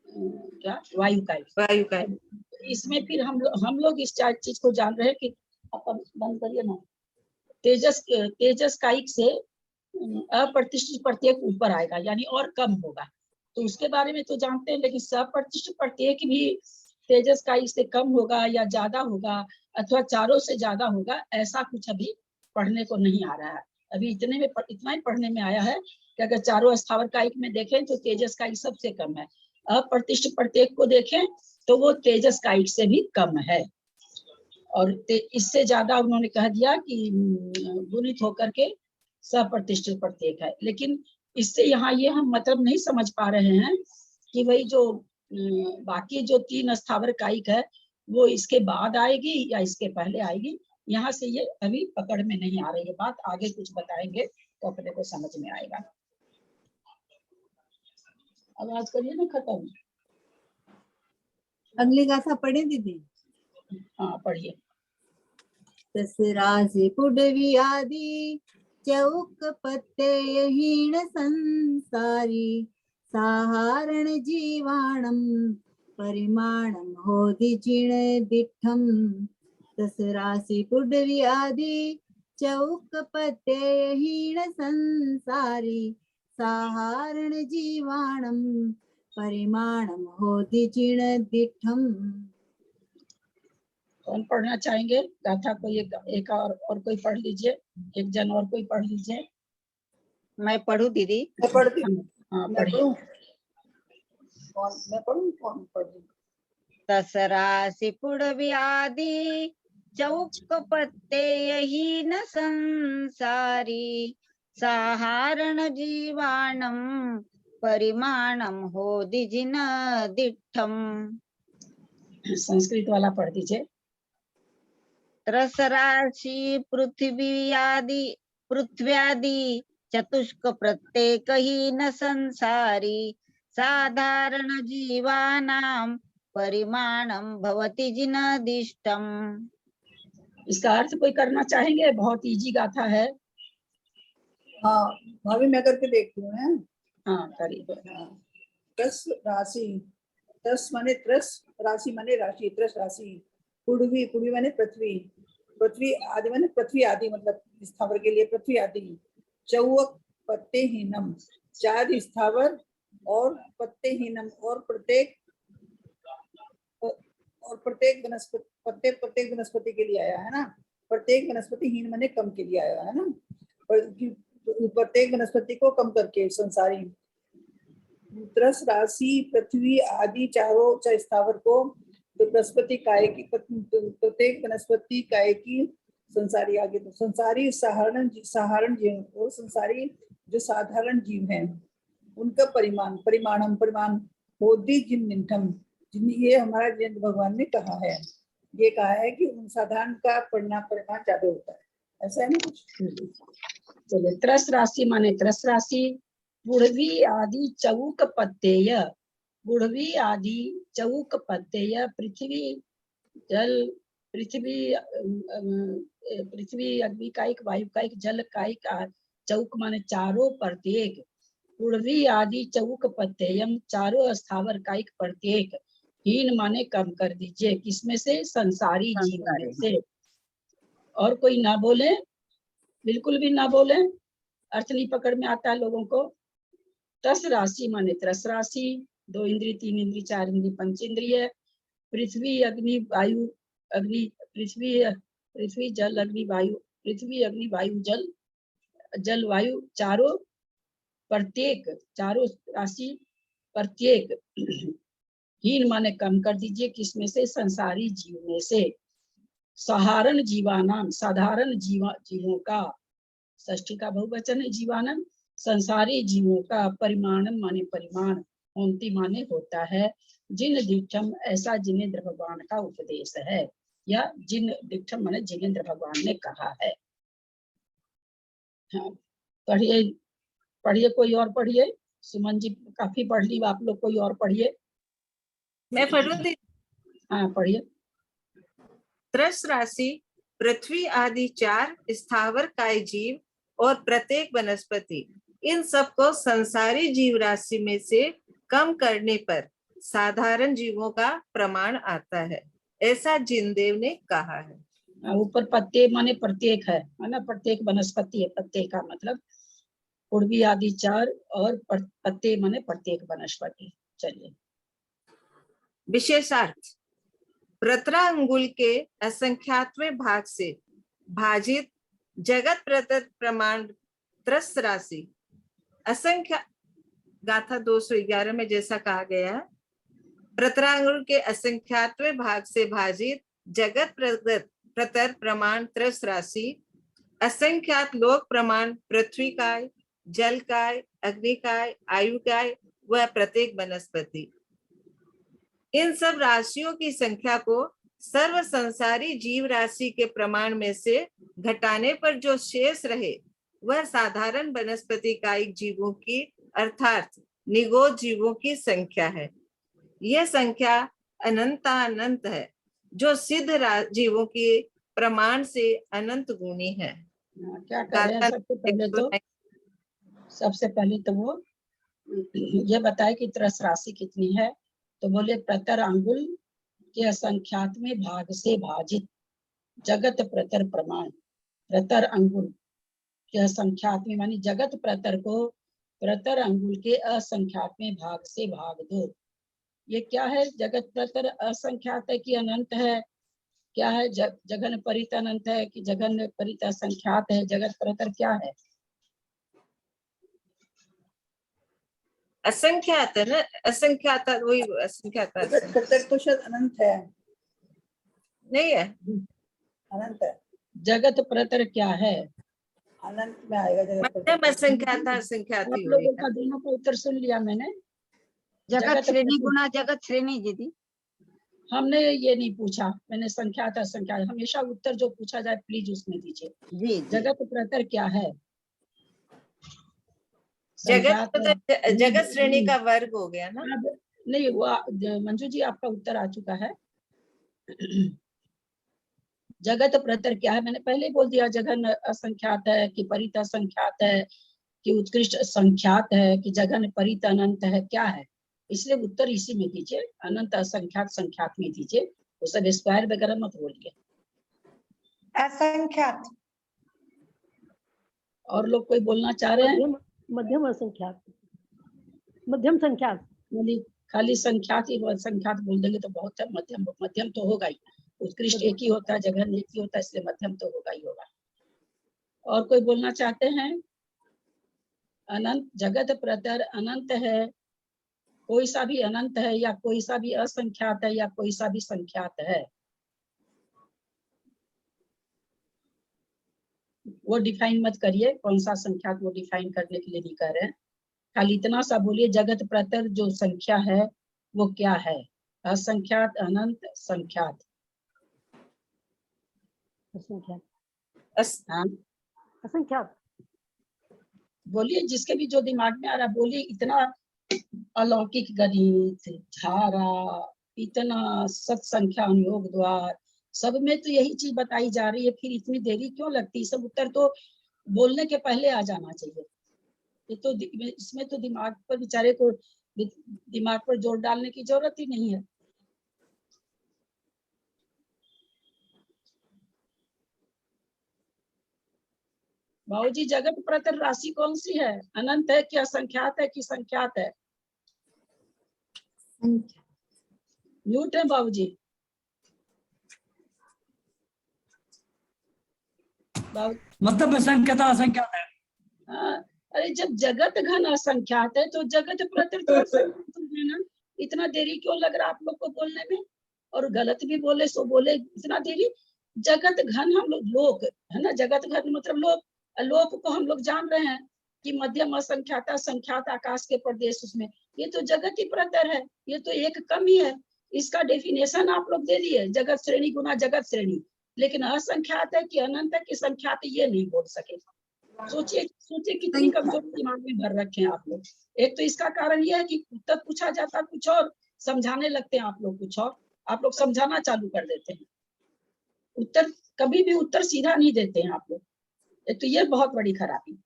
क्या वायु कायिक। वायु का इसमें फिर हम लोग इस चार चीज को जान रहे हैं कि अपन बंद करिए ना, तेजस कायिक से अप्रतिष्ठित प्रत्येक ऊपर आएगा, यानी और कम होगा, तो उसके बारे में तो जानते हैं, लेकिन सप्रतिष्ठित प्रत्येक भी तेजस कायिक से कम होगा या ज्यादा होगा अथवा चारों से ज्यादा होगा, ऐसा कुछ अभी पढ़ने को नहीं आ रहा है। अभी इतना ही पढ़ने में आया है कि अगर चारों स्थावर कायिक में देखें तो तेजस कायिक सबसे कम है, अप्रतिष्ठित प्रत्येक को देखें तो वो तेजस कायिक से भी कम है, और इससे ज्यादा उन्होंने कह दिया कि गुणित होकर के सप्रतिष्ठित प्रत्येक है। लेकिन इससे यहाँ ये हम मतलब नहीं समझ पा रहे हैं कि भाई जो बाकी जो तीन स्थावर कायिक है वो इसके बाद आएगी या इसके पहले आएगी, यहाँ से ये अभी पकड़ में नहीं आ रही है बात, आगे कुछ बताएंगे तो अपने को समझ में आएगा। आवाज करिए ना खत्म। अगली गाथा पढ़े दीदी? हाँ पढ़िए। तसरासी पुडवी आदि चौक पत्ते हीण संसारी साहारण जीवाणम परिमाणम होदि जिण दिठम। तसरासी पुडवी आदि चौक पत्ते हीण संसारी साहारण जीवाणम परिमाणम होदि जिण दिठम। कौन पढ़ना चाहेंगे गाथा को? एक और कोई पढ़ लीजिए, एक जन और कोई पढ़ लीजिए। मैं पढ़ू दीदी? मैं पढ़ती हूँ। हाँ मैं पढ़िए। पढ़ूं? मैं पढ़ूं? कौन पढ़ रही? तसरासी पुडवी आदि चौक पत्ते हीन संसारी साहारण जीवाणम परिमाणम होदि जिन दिठम। संस्कृत वाला पढ़ दीजिए। रसराशि पृथ्व्यादि चतुष्क प्रत्येक हीन संसारी साधारण जीवानां परिमाणम भवति जिनदिष्टम। इसका अर्थ कोई करना चाहेंगे? बहुत इजी गाथा है। हाँ भाभी मैं करके देखती हूँ। हैं? हाँ करिए। त्रस राशि, त्रस माने त्रस, राशि माने राशि, त्रस राशि। पुडवी, पुडवी माने पृथ्वी, पृथ्वी आदि माने पृथ्वी आदि, मतलब स्थावर के लिए पृथ्वी आदि। चौक पत्ते हीनम, चार स्थावर और पत्ते हीनम, और प्रत्येक वनस्पति, प्रत्येक वनस्पति के लिए आया है ना। प्रत्येक वनस्पति हीन माने कम के लिए आया है ना, प्रत्येक वनस्पति को कम करके संसारी। त्रस राशि पृथ्वी आदि चारों स्थावर को वनस्पति काय की, प्रत्येक वनस्पति काय की संसारी आगे, तो संसारी साधारण जीव, और संसारी जो साधारण जीव हैं उनका परिमाण होदी जिन निठम, ये हमारा जयंत भगवान ने कहा है, ये कहा है कि उन साधारण का परिमाण ज्यादा होता है, ऐसा है ना कुछ। चलिए, त्रस राशि माने त्रस राशि, पुडवी आदि चौक पत्तेय, पुडवी आदि चौक पत्तेय, पृथ्वी अग्नि कायिक, वायु कायिक, जल कायिक, चौक माने चारों प्रत्येक, पुडवी आदि चौक पत्तेयम, चारों स्थावर कायिक प्रत्येक, हीन माने कम कर दीजिए, किसमें से? संसारी जीव में से। और कोई ना बोले, बिल्कुल भी ना बोले, अर्थ नहीं पकड़ में आता है लोगों को। तस राशि माने त्रस राशि, 2 इंद्रिय, 3 इंद्रिय, 4 इंद्रिय, 5 इंद्रिय, पृथ्वी अग्नि वायु, पृथ्वी जल अग्नि वायु, पृथ्वी अग्नि वायु जल वायु, चारों प्रत्येक, चारों राशि प्रत्येक, हीन माने कम कर दीजिए, किसमें से? संसारी जीव में से। साधारण जीवानाम, साधारण जीवों का, षष्ठी का बहुवचन है जीवानम, संसारी जीवों का, परिमाणम माने परिमाण, होंति माने होता है, जिन दिठम ऐसा जिनेन्द्र भगवान का उपदेश है, या जिन दिठम माने जिनेन्द्र भगवान ने कहा है। हाँ पढ़िए, कोई और पढ़िए। सुमन जी काफी पढ़ ली, आप लोग कोई और पढ़िए। मैं पढ़ूं? हाँ पढ़िए। त्रस राशि पृथ्वी आदि 4 स्थावर काय जीव और प्रत्येक वनस्पति, इन सबको संसारी जीव राशि में से कम करने पर साधारण जीवों का प्रमाण आता है, ऐसा जिनदेव ने कहा है। ऊपर पत्ते माने प्रत्येक है ना, प्रत्येक वनस्पति है, प्रत्येक का मतलब पूर्वी आदि 4 और पत्ते माने प्रत्येक वनस्पति। चलिए विशेषार्थ, 17 अंगुल के असंख्यातवें भाग से भाजित जगत प्रमाण त्रस राशि असंख्या गाथा 211 में जैसा कहा गया है, 17 अंगुल के असंख्यातवें भाग से भाजित जगत प्रतर प्रमाण त्रस राशि असंख्यात लोक प्रमाण पृथ्वी काय, जल काय, अग्नि काय, आयु काय व प्रत्येक वनस्पति, इन सब राशियों की संख्या को सर्व संसारी जीव राशि के प्रमाण में से घटाने पर जो शेष रहे वह साधारण वनस्पति कायिक जीवों की अर्थात निगोद जीवों की संख्या है। यह संख्या अनंतानंत है, जो सिद्ध जीवों के प्रमाण से अनंत गुणी है। क्या करें, सबसे पहले तो वो ये बताए कि त्रस राशि कितनी है, तो बोले प्रतर अंगुल के असंख्यात में भाग से भाजित जगत प्रतर प्रमाण। प्रतर अंगुल के असंख्यात में मानी जगत प्रतर को प्रतर अंगुल के असंख्यात में भाग से भाग दो। ये क्या है? जगत प्रतर असंख्यात है कि अनंत है? क्या है? जगन परित अनंत है कि जगन परित असंख्यात है? जगत प्रतर क्या है? असंख्यात है ना, असंख्यात वही असंख्यात प्रत्येक तो शायद अनंत है, नहीं है, अनंत है। जगत प्रतर क्या है? अनंत में आएगा जगत प्रतर। मध्यम असंख्यात असंख्यात आप ही लोगों होगी। का दोनों का उत्तर सुन लिया मैंने। जगत श्रेणी गुना जगत श्रेणी दीदी। हमने ये नहीं पूछा, मैंने संख्यात असंख्यात, हमेशा उत्तर जो पूछा जाए प्लीज उसमें दीजिए। जी जगत प्रतर क्या है? जगत संख्यात जगत श्रेणी का वर्ग हो गया ना। नहीं, वो मंजू जी आपका उत्तर आ चुका है। जगत प्रतर क्या है? मैंने पहले बोल दिया, जगन असंख्यात है कि परित असंख्यात है कि उत्कृष्ट संख्यात है कि जगन परित अनंत है, क्या है? इसलिए उत्तर इसी में दीजिए, अनंत असंख्यात संख्यात में दीजिए, वो सब स्क्वायर वगैरह मत बोलिए। असंख्यात। और लोग कोई बोलना चाह रहे हैं? मध्यम असंख्यात, मध्यम संख्यात। खाली संख्यात ही संख्यात बोल देंगे तो बहुत है, मध्यम मध्यम तो होगा ही। उत्कृष्ट एक ही होता है, जगन एक ही होता है, इसलिए मध्यम तो होगा ही होगा। और कोई बोलना चाहते हैं? अनंत, जगत प्रतर अनंत है, कोई सा भी अनंत है या कोई सा भी असंख्यात है या कोई सा भी संख्यात है, वो डिफाइन मत करिए। कौन सा संख्यात वो डिफाइन करने के लिए नहीं कह रहे हैं, खाली इतना सा बोलिए जगत प्रतर जो संख्या है वो क्या है? असंख्यात, अनंत, संख्यात। असंख्यात, हाँ असंख्यात। बोलिए, जिसके भी जो दिमाग में आ रहा बोलिए। इतना अलौकिक गणित, धारा, इतना सत्संख्या अनुयोग द्वार, सब में तो यही चीज बताई जा रही है, फिर इतनी देरी क्यों लगती? सब उत्तर तो बोलने के पहले आ जाना चाहिए। ये तो इसमें तो दिमाग पर बेचारे को दिमाग पर जोर डालने की जरूरत ही नहीं है। बाबूजी, जगत प्रतर राशि कौन सी है? अनंत है कि असंख्यात है कि संख्यात है? म्यूट है बाबूजी। मतलब असंख्यात असंख्यात है। हाँ, अरे जब जगत घन असंख्यात है तो जगत प्रतर तो असंख्यात है ना। इतना देरी क्यों लग रहा आप लोग को बोलने में? और गलत भी बोले सो बोले, इतना देरी। जगत घन हम लोग लोक है ना, जगत घन मतलब लोक। लोक को हम लोग जान रहे हैं कि मध्यम असंख्यात संख्यात आकाश के प्रदेश, उसमें ये तो जगत ही प्रतर है, ये तो एक कम ही है। इसका डेफिनेशन आप लोग दे दिए, जगत श्रेणी गुना जगत श्रेणी, लेकिन असंख्यात है कि अनंत है कि संख्यात ये नहीं बोल सके। सोचिए सोचिए कितनी कमजोर दिमाग में भर रखे हैं आप लोग। एक तो इसका कारण ये है कि उत्तर पूछा जाता कुछ और, समझाने लगते हैं आप लोग कुछ और, आप लोग समझाना चालू कर देते हैं। उत्तर कभी भी उत्तर सीधा नहीं देते हैं आप लोग। एक तो ये बहुत बड़ी खराबी,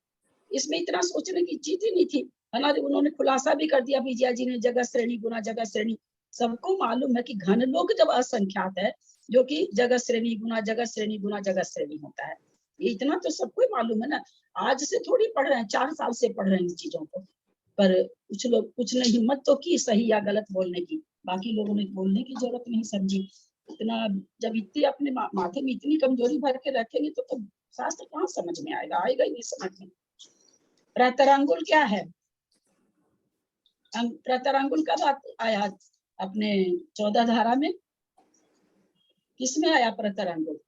इसमें इतना सोचने की चीज ही नहीं थी, है ना। उन्होंने खुलासा भी कर दिया विजया जी ने, जगत श्रेणी गुना जगत श्रेणी। सबको मालूम है कि घन लोग जब असंख्यात है, जो कि जगत श्रेणी गुना जगत श्रेणी गुना जगत श्रेणी होता है, ये इतना तो सबको मालूम है ना। आज से थोड़ी पढ़ रहे हैं, 4 साल से पढ़ रहे हैं इन चीजों को। पर कुछ लोग, कुछ ने हिम्मत तो की सही या गलत बोलने की, बाकी लोगों ने बोलने की जरूरत नहीं समझी। इतना जब इतनी अपने माथे में इतनी कमजोरी भर के रखेंगे तो शास्त्र कहाँ समझ में आएगा, आएगा ही नहीं समझ में। प्रतरांगुल क्या है? प्रतरांगुल कब आया अपने 14 धारा में? किसमें आया प्रतरांगुल?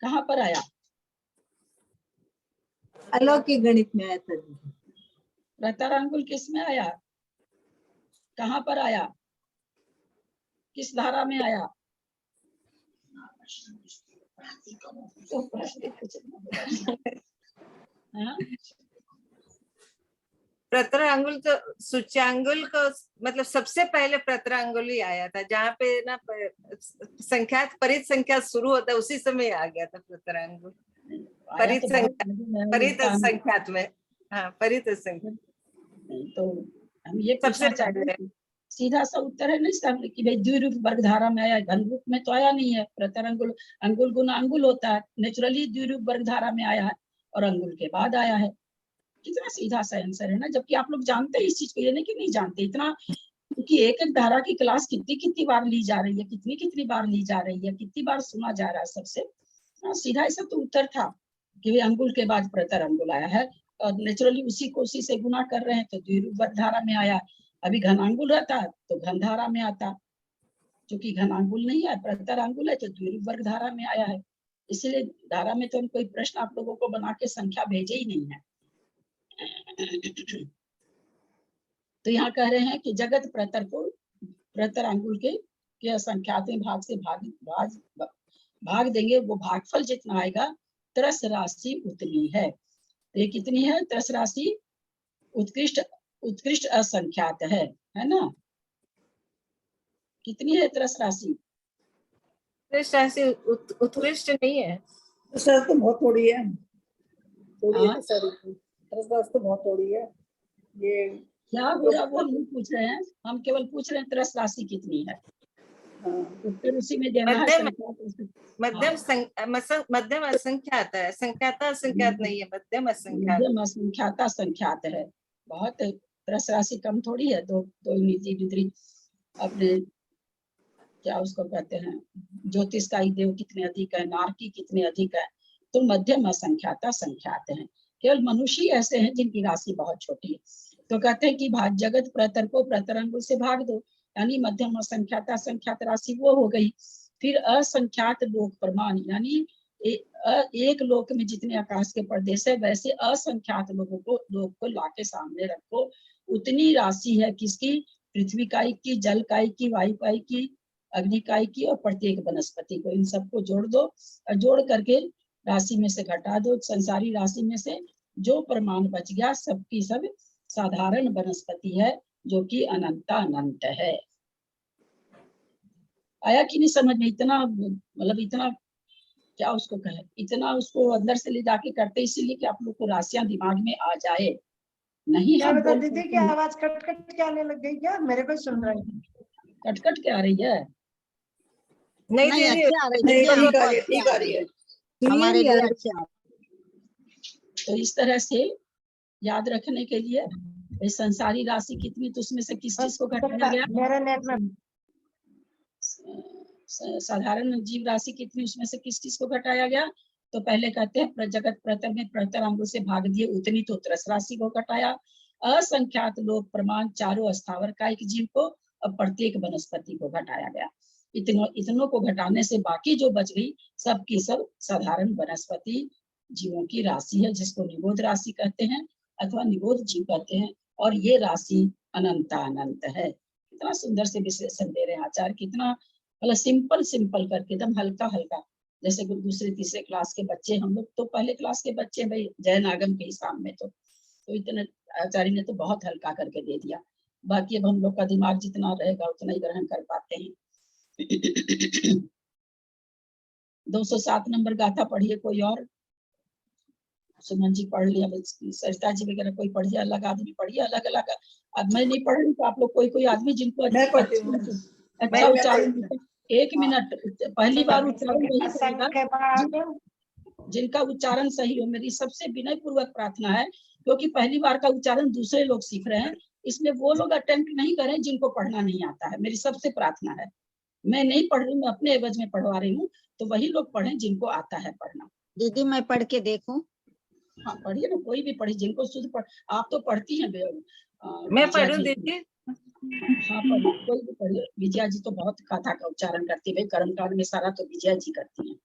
कहाँ पर आया? अलौकिक गणित में आया था। प्रतरांगुल किसमें आया? कहाँ पर आया? किस धारा में आया? हाँ? प्रतरांगुल तो सूच्यांगुल को मतलब सबसे पहले प्रतरांगुल ही आया था, जहाँ पे ना संख्यात परित संख्या शुरू होता है, उसी समय आ गया था प्रतरांगुल। परित संख्यात में, हाँ परित संख्या। तो हम ये सबसे पूछना चाहते पहले हैं, सीधा सा उत्तर है नहीं साहब कि भाई द्विरूप वर्ग धारा में आया, घन रूप में तो आया नहीं है। प्रतरांगुल अंगुल गुना अंगुल होता है, नेचुरली द्विरूप वर्ग धारा में आया है और अंगुल के बाद आया है। कितना सीधा सा आंसर है ना, जबकि आप लोग जानते हैं इस चीज को, ये नहीं कि नहीं जानते इतना, क्योंकि एक एक धारा की क्लास कितनी कितनी बार ली जा रही है, कितनी कितनी बार ली जा रही है, कितनी बार सुना जा रहा है सबसे। सीधा ऐसा तो उत्तर था कि अंगुल के बाद प्रतरांगुल आया है, और नेचुरली उसी को उसी से गुना कर रहे हैं तो द्विरूप वर्ग धारा में आया। अभी घनांगुल रहता तो घन धारा में आता, क्योंकि घनांगुल नहीं है, प्रतरांगुल है तो द्विरूप वर्ग धारा में आया है। इसीलिए धारा में तो हम कोई प्रश्न आप लोगों को बना के संख्या भेजे ही नहीं है। तो यहाँ कह रहे हैं कि जगत प्रतर को प्रतरांगुल के असंख्यात भाग से भाग देंगे, वो भागफल जितना आएगा त्रस राशि उतनी है। तो ये कितनी है त्रस राशि? उत्कृष्ट असंख्यात है ना। कितनी है त्रस राशि? उत्कृष्ट राशि उत्कृष्ट नहीं है, सर तो बहुत थोड़ी है, थोड़ी है सर, तो बहुत थोड़ी है। ये क्या हो रहा वो नहीं पूछ रहे हैं, हम केवल पूछ रहे हैं त्रस राशि कितनी है। उत्तर उसी में देना है। मध्यम असंख्यात है, संख्याता असंख्यात नहीं है, मध्यम असंख्यात। मध्यम असंख्याता संख्यात है, बहुत त्रस राशि कम थोड़ी है। दो नीति वितरी अपने क्या उसको कहते हैं, ज्योतिष का देव कितने अधिक है, नारकी कितने अधिक है, तो मध्यम असंख्याता संख्यात है। केवल मनुष्य ऐसे हैं जिनकी राशि बहुत छोटी है, तो कहते हैं कि भाग जगत प्रतर को प्रतरांगुल से भाग दो, यानी मध्यम असंख्याता संख्यात राशि वो हो गई। फिर असंख्यात लोक प्रमाण, यानी एक लोक में जितने आकाश के प्रदेश है वैसे असंख्यात लोगों को लोक को लाके सामने रखो। उतनी राशि है किसकी? पृथ्वी काई की, जल काई की, वायु काई की, अग्नि काई की और प्रत्येक वनस्पति को, इन सबको जोड़ दो और जोड़ करके राशि में से घटा दो। संसारी राशि में से जो प्रमाण बच गया सबकी सब साधारण वनस्पति है, जो कि अनंता अनंत है। आया कि नहीं समझ में? इतना मतलब इतना क्या उसको कहे, इतना उसको अंदर से ले जाके करते इसीलिए कि आप लोग को राशियां दिमाग में आ जाए। नहीं क्या हम बता दीदी की आवाज कट कट के आने लग गई क्या? मेरे को सुन रही है। कट कट के आ रही है? नहीं नहीं दीदी, अच्छी आ रही नहीं, है, ठीक आ हमको रही है, अच्छी ठीक आ रही है। हमारे लिए अच्छी आ तो इस तरह से याद रखने के लिए संसारी राशि कितनी, तो उसमें से किस चीज को घटाया गया? मेरे नेट में साधारण जीव राशि कितनी, उसमें से किस चीज को घटाया गया? तो पहले कहते हैं जगत प्रतर में प्रतरांगुल से भाग दिए उतनी, तो त्रस राशि को घटाया। असंख्यात लोक प्रमाण चारों स्थावर कायिक जीव को और प्रत्येक वनस्पति को घटाया गया। इतनों को घटाने से बाकी जो बच गई सब की सब साधारण वनस्पति जीवों की राशि है, जिसको निबोध राशि कहते हैं अथवा निबोध जीव कहते हैं। और ये राशि अनंता अनंत है। कितना सुंदर से विश्लेषण दे रहे हैं आचार्य, कितना मतलब सिंपल करके एकदम हल्का हल्का, जैसे दूसरे तीसरे क्लास के बच्चे, हम लोग तो पहले क्लास के बच्चे भाई जैन आगम के हिसाब में, तो इतने आचार्य ने तो बहुत हल्का करके दे दिया। बाकी अब हम लोग का दिमाग जितना रहेगा उतना ही ग्रहण कर पाते हैं। 207 नंबर गाथा पढ़िए कोई और। सुमन जी पढ़ लिया, सरिता जी वगैरह कोई पढ़िए, अलग आदमी पढ़िए, अलग अलग। अब मैं नहीं पढ़ रही तो आप लोग कोई आदमी जिनको मैं पढ़ती हूँ। अच्छा उच्चारण, 1 मिनट, पहली बार उच्चारण वही करेगा असंख्य भाग जिनका उच्चारण सही हो। मेरी सबसे विनय पूर्वक प्रार्थना है, क्योंकि पहली बार का उच्चारण दूसरे लोग सीख रहे हैं, इसलिए वो लोग अटेम्प्ट नहीं करें जिनको पढ़ना नहीं आता है। मेरी सबसे प्रार्थना है, मैं नहीं पढ़ रही, मैं अपने एवज में पढ़वा रही हूँ, तो वही लोग पढ़ें जिनको आता है पढ़ना। दीदी मैं पढ़ के देखूं? हाँ पढ़िए ना, कोई भी पढ़े जिनको शुद्ध पढ़। आप तो पढ़ती हैं मैं विजया पढ़ूं जी। दीदी? हाँ पढ़िए, कोई भी पढ़िए। विजया जी तो बहुत गाथा का उच्चारण करती है, कर्मकांड में सारा तो विजया जी करती है।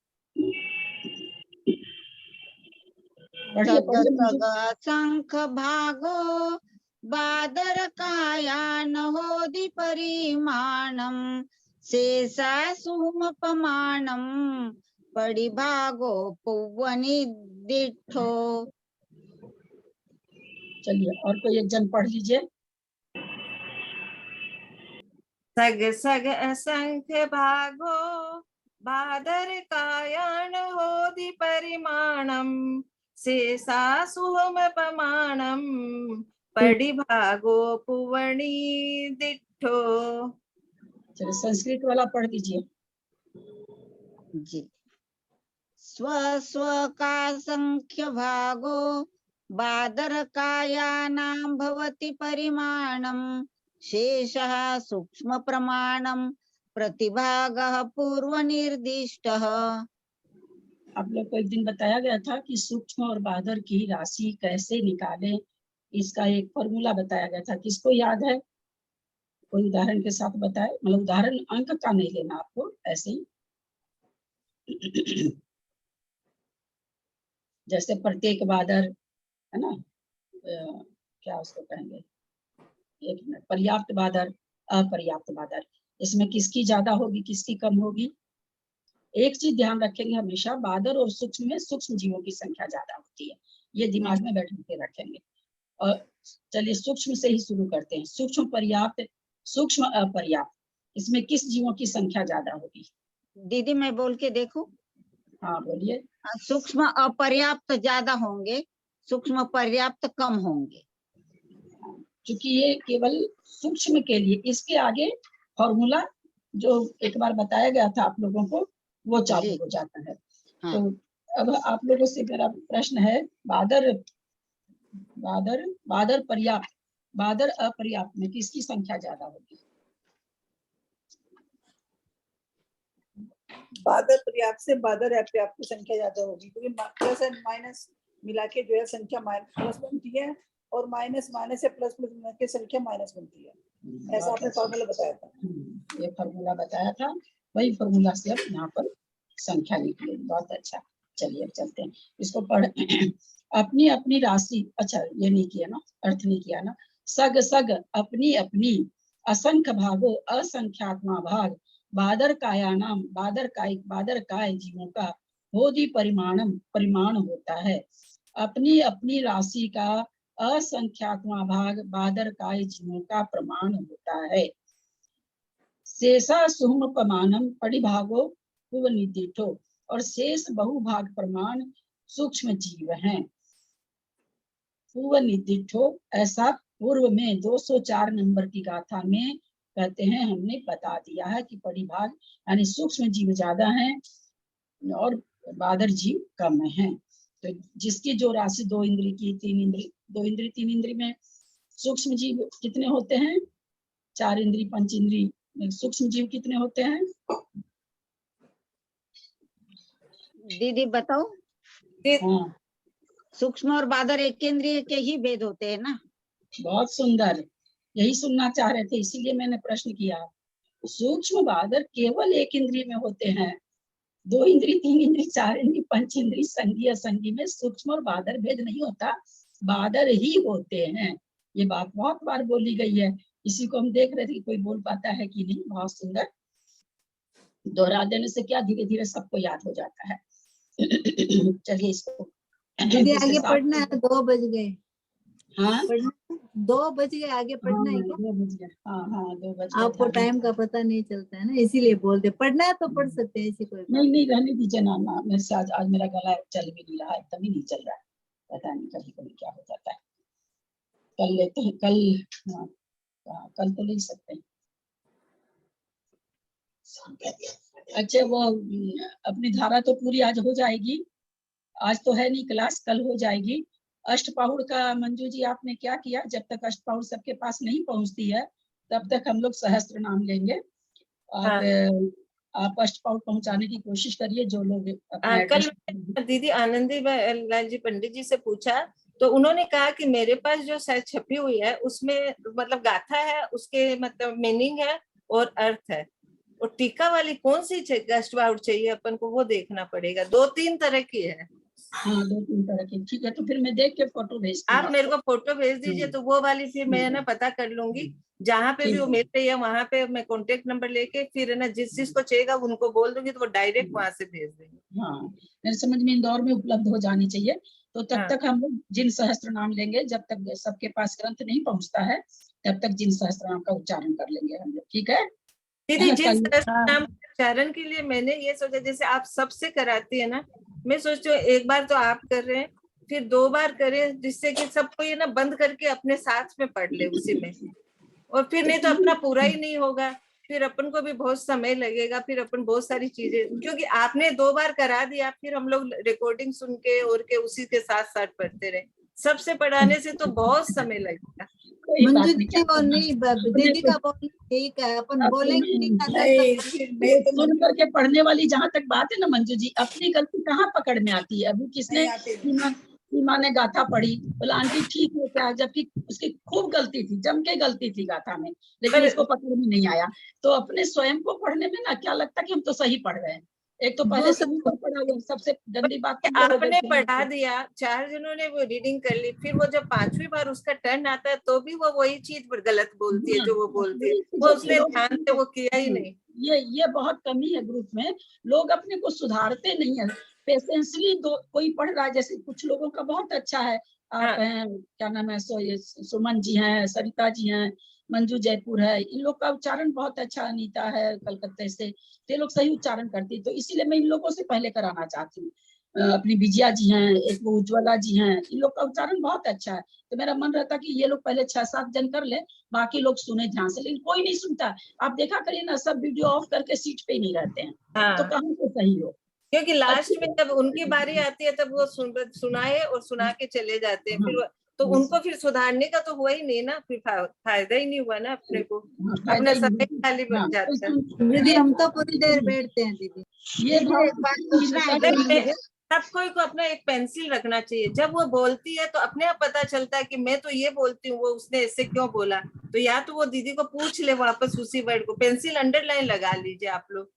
पढ़िए सग पढ़िए सग शंख भागो बादर कायान होदि परिमाणम शेषा सुमपमाणम परिभागो पुव्वनि दिठो। चलिए और कोई एक जन पढ़ लीजिए। सग सग असंख्य भागो बादर कायान होदि परिमाणम शेषा सुमपमाणम परिभागो पुवणी दिठो। चलिए संस्कृत वाला पढ़ दीजिए। जी। स्व स्व का संख्य भागो बादर कायानां भवति परिमाणम शेषः सूक्ष्म प्रमाणम प्रतिभागः पूर्व निर्दिष्टः। आप लोग को एक दिन बताया गया था कि सूक्ष्म और बादर की राशि कैसे निकालें, इसका एक फॉर्मूला बताया गया था। किसको याद है? कोई उदाहरण के साथ बताए, मतलब उदाहरण अंक का नहीं लेना आपको, ऐसे ही। जैसे प्रत्येक बादर है ना, क्या उसको कहेंगे, एक मिनट, पर्याप्त बादर, अपर्याप्त बादर, इसमें किसकी ज्यादा होगी किसकी कम होगी। एक चीज ध्यान रखेंगे हमेशा, बादर और सूक्ष्म में सूक्ष्म जीवों की संख्या ज्यादा होती है, ये दिमाग में बैठ के रखेंगे। और चलिए सूक्ष्म से ही शुरू करते हैं। सूक्ष्म पर्याप्त, सूक्ष्म अपर्याप्त, इसमें किस जीवों की संख्या ज्यादा होगी? दीदी मैं बोल के देखूं? हाँ बोलिए। सूक्ष्म अपर्याप्त ज्यादा होंगे, सूक्ष्म पर्याप्त कम होंगे। क्योंकि ये केवल सूक्ष्म के लिए, इसके आगे फॉर्मूला जो एक बार बताया गया था आप लोगों को वो चालू हो जाता है। हाँ। तो अब आप लोगों से मेरा प्रश्न है, बादर बादर बादर पर्याप्त, बादर अपर्याप्त में किसकी संख्या ज्यादा होगी? बादर पर्याप्त से बादर अपर्याप्त की संख्या ज्यादा होगी, क्योंकि प्लस एंड माइनस मिला के जो है संख्या प्लस बनती है, और माइनस माइनस से प्लस प्लस मिला के संख्या माइनस बनती है। ऐसा आपने फॉर्मूला बताया था। ये फॉर्मूला बताया था, वही फॉर्मूला से अब यहाँ पर संख्या निकलेगी। बहुत अच्छा, चलिए अब चलते हैं इसको पढ़। अपनी अपनी राशि, अच्छा ये नहीं किया ना, अर्थ नहीं किया ना। सग सग अपनी अपनी असंख्य भागो असंख्यात्मा भाग बादर कायानाम, बादर काय जीवों का होदि परिमाणम परिमाण होता है। अपनी अपनी राशि का असंख्यात्मा भाग बादर काय जीवों का प्रमाण होता है। शेषा सुम प्रमाणम परिभागो पूर्वनिर्दिष्टो, और शेष बहुभाग प्रमाण सूक्ष्म जीव हैं। पूर्वनिर्दिष्टो, ऐसा पूर्व में 204 नंबर की गाथा में कहते हैं, हमने बता दिया है कि परिभाग यानी सूक्ष्म जीव ज्यादा हैं और बादर जीव कम हैं। तो जिसकी जो राशि 2 इंद्री की 3 इंद्री, 2 इंद्री 3 इंद्री में सूक्ष्म जीव कितने होते हैं? 4 इंद्री 5 इंद्री में सूक्ष्म जीव कितने होते हैं? दीदी बताओ। हाँ सूक्ष्म और बादर एक इंद्रिय के ही भेद होते हैं ना? बहुत सुंदर, यही सुनना चाह रहे थे, इसीलिए मैंने प्रश्न किया। सूक्ष्म बादर केवल एक इंद्रिय में होते हैं। 2 इंद्री 3 इंद्री 4 इंद्री 5 इंद्री संगी असंगी में सूक्ष्म और बादर भेद नहीं होता, बादर ही होते हैं। ये बात बहुत बार बोली गई है, इसी को हम देख रहे थे कि कोई बोल पाता है कि नहीं। बहुत सुंदर, दोहरा देने से क्या धीरे धीरे सबको याद हो जाता है। चलिए इसको दीदी आगे पढ़ना है, 2 बज गए। हाँ 2 बज गए, आगे पढ़ना है क्या? 2 बज गए। हाँ हाँ 2 बज गए आपको था। टाइम का पता नहीं चलता है ना, इसीलिए बोलते। पढ़ना है तो पढ़ सकते हैं, ऐसी कोई बात नहीं नहीं रहने दीजिए ना, मेरे से आज मेरा गला चल भी नहीं रहा, एकदम ही नहीं चल रहा है, पता नहीं कभी कभी क्या हो जाता है। कल लेते हैं, कल हाँ, कल तो ले सकते हैं। अच्छा वो अपनी धारा तो पूरी आज हो जाएगी, आज तो है नहीं क्लास, कल हो जाएगी। अष्टपाहुड़ का मंजू जी आपने क्या किया, जब तक अष्टपाहुड़ सबके पास नहीं पहुंचती है तब तक हम लोग सहस्त्र नाम लेंगे। आप अष्टपाहुड़ पहुंचाने की कोशिश करिए, जो लोग अपना कल एड्रेस। मैंने दीदी आनंदी लाल जी पंडित जी से पूछा तो उन्होंने कहा कि मेरे पास जो शायद छपी हुई है उसमें मतलब गाथा है, उसके मतलब मीनिंग है और अर्थ है, और टीका वाली कौन सी अष्टपाहुड़ चाहिए अपन को वो देखना पड़ेगा, 2-3 तरह की है। हाँ 2-3 तरह की, ठीक है, तो फिर मैं देख के फोटो भेजती हूँ आप मेरे को फोटो भेज दीजिए तो वो वाली फिर मैं ना पता कर लूंगी, जहाँ पे भी वो मिल रही है वहां पे मैं कांटेक्ट नंबर लेके फिर है ना जिस को चाहिएगा उनको बोल दूंगी तो वो डायरेक्ट वहां से भेज देंगे। हाँ मेरे समझ में इंदौर में उपलब्ध हो जानी चाहिए, तो तब तक हम लोग जिन सहस्त्र नाम लेंगे, जब तक सबके पास ग्रंथ नहीं पहुंचता है तब तक जिन सहस्त्र नाम का उच्चारण कर लेंगे हम लोग, ठीक है दीदी। जिन सहस्त्र नाम उच्चारण के लिए मैंने ये सोचा, जैसे आप सबसे कराती है ना, मैं सोचती हूँ एक बार तो आप कर रहे हैं फिर 2 बार करें, जिससे कि सबको ये ना बंद करके अपने साथ में पढ़ ले उसी में, और फिर नहीं तो अपना पूरा ही नहीं होगा, फिर अपन को भी बहुत समय लगेगा, फिर अपन बहुत सारी चीजें, क्योंकि आपने 2 बार करा दिया फिर हम लोग रिकॉर्डिंग सुन के और के उसी के साथ साथ पढ़ते रहे, सबसे पढ़ाने से तो बहुत समय लगेगा। मंजू जी वो नहीं, दीदी का बोल ठीक है, अपन बोलेंगे नहीं सुन करके पढ़ने वाली जहाँ तक बात है ना मंजू जी, अपनी गलती कहाँ पकड़ में आती है। अभी किसने सीमा ने गाथा पढ़ी, बोला आंटी ठीक है क्या, जबकि उसकी खूब गलती थी, जम के गलती थी गाथा में, लेकिन इसको पकड़ में नहीं आया। तो अपने स्वयं को पढ़ने में ना क्या लगता कि हम तो सही पढ़ रहे हैं, एक तो पहले से ऊपर पढ़ा हुआ, सबसे गंदी बात तो आपने पढ़ा दिया, 4 जनों ने वो रीडिंग कर ली, फिर वो जब 5वीं बार उसका टर्न आता है तो भी वो वही चीज गलत बोलती है जो वो बोलती है, वो उसने ध्यान से वो किया ही नहीं। ये बहुत कमी है ग्रुप में, लोग अपने को सुधारते नहीं है पेशेंसली। कोई पढ़ रहा है, जैसे कुछ लोगों का बहुत अच्छा है, आप हैं क्या नाम है, सुमन जी हैं, सरिता जी हैं, मंजू जयपुर है, इन लोग का उच्चारण बहुत अच्छा, अनीता है कलकत्ते से, ये लोग सही उच्चारण करती है, तो इसीलिए मैं इन लोगों से पहले कराना चाहती हूँ। अपनी विजया जी हैं, एक वो उज्ज्वला जी हैं, इन लोग का उच्चारण बहुत अच्छा है, तो मेरा मन रहता कि ये लोग पहले 6-7 जन कर ले, बाकी लोग सुने ध्यान से, लेकिन कोई नहीं सुनता। आप देखा करिए ना, सब वीडियो ऑफ करके सीट पे ही नहीं रहते हैं, तो कहाँ से सही हो। क्योंकि लास्ट में जब उनकी बारी आती है तब वो सुनाए और सुना के चले जाते हैं, फिर तो उनको फिर सुधारने का तो हुआ ही नहीं ना, फिर फायदा ही नहीं हुआ ना, अपने को अपना समय खाली बन जाता है। दीदी हम तो पूरी देर बैठते हैं दीदी। ये पूछना है सब कोई को अपना एक पेंसिल रखना चाहिए, जब वो बोलती है तो अपने आप पता चलता है कि मैं तो ये बोलती हूँ, वो उसने ऐसे क्यों बोला, तो या तो वो दीदी को पूछ ले वापस उसी वर्ड को, पेंसिल अंडरलाइन लगा लीजिए आप लोग।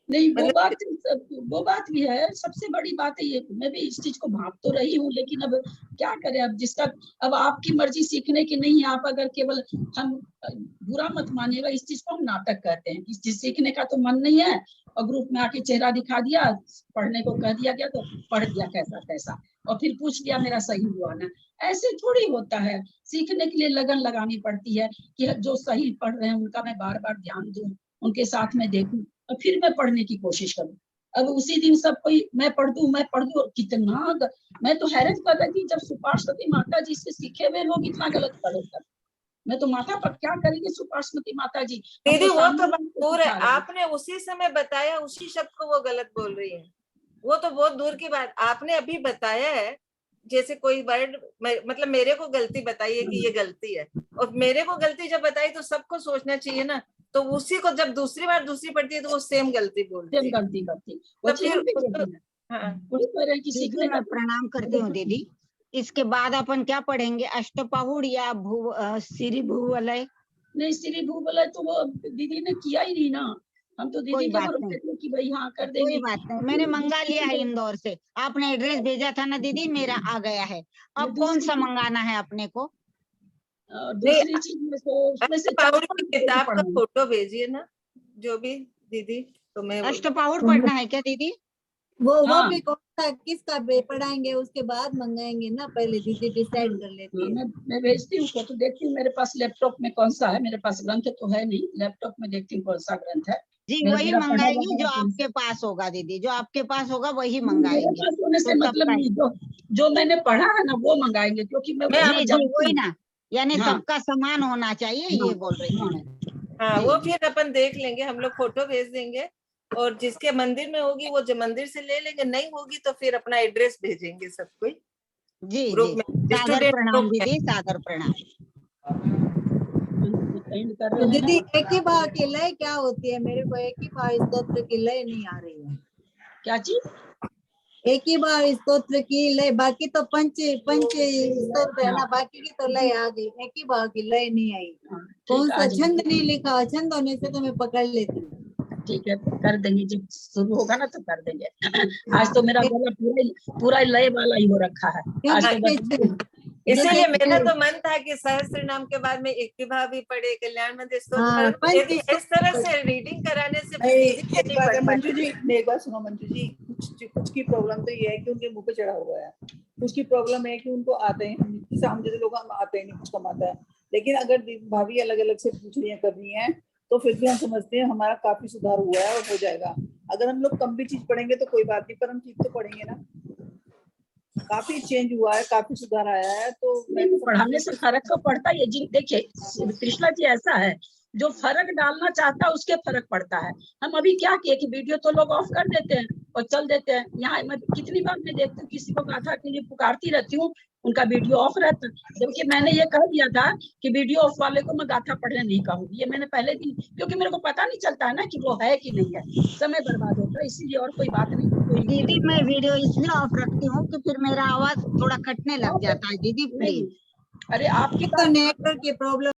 नहीं वो बात भी है, सबसे बड़ी बात है ये, मैं भी इस चीज को भाप तो रही हूँ, लेकिन अब क्या करें, अब जिसका अब आपकी मर्जी सीखने की नहीं, आप अगर केवल, हम बुरा मत मानिएगा, इस चीज को हम नाटक कहते हैं, इस चीज सीखने का तो मन नहीं है, और ग्रुप में आके चेहरा दिखा दिया, पढ़ने को कह दिया गया तो पढ़ दिया कैसा कैसा, और फिर पूछ लिया मेरा सही हुआ ना, ऐसे थोड़ी होता है। सीखने के लिए लगन लगानी पड़ती है कि जो सही पढ़ रहे हैं उनका मैं बार बार ध्यान दूं, उनके साथ में देखूं, और फिर मैं पढ़ने की कोशिश करूं। अब उसी दिन सब कोई मैं पढ़ दूं, कितना मैं तो हैरत कर रही थी जब सुपार्श्वती माता जी से सीखे हुए लोग इतना गलत पढ़े तब मैं तो माथा पर क्या करेंगे सुपार्श्वती माता जी। दीदी वो तो दूर है, आपने उसी समय बताया, उसी शब्द को वो गलत बोल रही है, वो तो बहुत दूर की बात, आपने अभी बताया है, जैसे कोई वर्ड मतलब मेरे को गलती बताई है कि ये गलती है, और मेरे को गलती जब बताई तो सबको सोचना चाहिए ना, तो उसी को जब दूसरी बार दूसरी पढ़ती है तो वो सेम गलती बोलती है, गलती करती तो फिर दीदी मैं प्रणाम करती हूँ दीदी। इसके बाद अपन क्या पढ़ेंगे, अष्टपाहुड़ या श्री भूवलय? नहीं श्री भूवलय तो वो दीदी ने किया ही नहीं ना, हम तो दीदी के भरोसे थे कि भाई हाँ कर देंगे। कोई बात नहीं, मैंने मंगा लिया है इंदौर से, आपने एड्रेस भेजा था ना दीदी, मेरा आ गया है, अब कौन सा मंगाना है अपने को? दूसरी चीज में से किताब का फोटो भेजिए ना, जो भी दीदी, तो मैं अष्टपाहुड़ पढ़ना है क्या दीदी? वो हाँ। भी कौन सा किसका पढ़ाएंगे उसके बाद मंगाएंगे ना, पहले दीदी डिसाइड कर लेती है। मैं भेजती हूँ फोटो, देखती हूँ मेरे पास लैपटॉप में कौन सा है, मेरे पास ग्रंथ तो है नहीं, लैपटॉप में देखती हूँ कौन सा ग्रंथ है। जी मेरा वही मेरा पढ़ा मंगाएंगे हुआ जो है। आपके पास होगा दीदी, जो आपके पास होगा वही मेरे मंगाएंगे। पास होने से तो मतलब सबका नहीं, जो मैंने पढ़ा है ना वो मंगाएंगे, क्योंकि मैं मैं वो जी जी जानती वही हूँ। ना, यानी हाँ। सबका समान होना चाहिए, ये बोल रही हूँ मैं। हाँ जी। वो फिर अपन देख लेंगे, हम लोग फोटो भेज देंगे और जिसके मंदिर में होगी वो जो मंदिर से ले लेंगे, नहीं होगी तो फिर अपना एड्रेस भेजेंगे सब कोई जी ग्रुप जी, में, सादर स्टूडेंट प्रणाम ग्रुप में। दीदी, सादर प्रणाम। एंड कर तो रहे हैं दीदी ना। एक ही भाव की लय क्या होती है? मेरे को एक ही भाव स्तोत्र की लय नहीं आ रही है। क्या चीज? एक ही भाव स्तोत्र की लय, बाकी तो पंच स्तोत्र है ना, बाकी की तो लय आ गई, एक ही भाव की लय नहीं आई। कौन ठीक, सा आज छंद नहीं लिखा, छंद होने से तो मैं पकड़ लेती हूँ। ठीक है, कर देंगे, जब शुरू होगा ना तो कर देंगे। आज तो मेरा गला पूरा लय वाला ही हो रखा है। आज तो बस इसीलिए जो मेरा तो मन था कि सहस्त्र नाम के बाद में एक विवाह भी पढ़े, कल्याण मंदिर स्तोत्र, हाँ, पर पंच इस तरह से रीडिंग कराने से फिर नहीं, दीदी एक नहीं बात पढ़ है मंजू पाएंगे। जी, मेरी एक बात सुनो मंजू जी, कुछ की प्रॉब्लम तो ये है कि उनके मुंह पे चढ़ा हुआ है। कुछ की प्रॉब्लम है कि उनको आते हैं, जैसे हम जैसे लोग हम आते हैं नहीं, कुछ कम आता है। लेकिन अगर भाभी अलग अलग से पूछ रही है, कर रही है, तो फिर भी हम समझते हैं हमारा काफी सुधार हुआ है और हो जाएगा। अगर हम लोग कम भी चीज पढ़ेंगे तो कोई बात नहीं, पर हम चीज तो पढ़ेंगे ना। काफी चेंज हुआ है, काफी सुधार आया है, तो मैं तो पढ़ाने से फर्क तो पड़ता ही है जी। देखिए कृष्णा जी ऐसा है, जो फर्क डालना चाहता है उसके फर्क पड़ता है। हम अभी क्या किए कि वीडियो तो लोग ऑफ कर देते हैं और चल देते हैं। यहाँ मैं कितनी बार मैं देखती हूँ किसी को गाथा के लिए पुकारती रहती हूँ, उनका वीडियो ऑफ रहता है, जबकि मैंने ये कह दिया था कि वीडियो ऑफ वाले को मैं गाथा पढ़ने नहीं कहूँगी। ये मैंने पहले दिन, क्योंकि मेरे को पता नहीं चलता है ना कि वो है कि नहीं है, समय बर्बाद होता है, इसीलिए और कोई बात नहीं। दीदी मैं वीडियो इसलिए ऑफ रखती हूँ कि फिर मेरा आवाज थोड़ा कटने लग जाता है दीदी, प्लीज। अरे आपकी तो नेटवर्क की प्रॉब्लम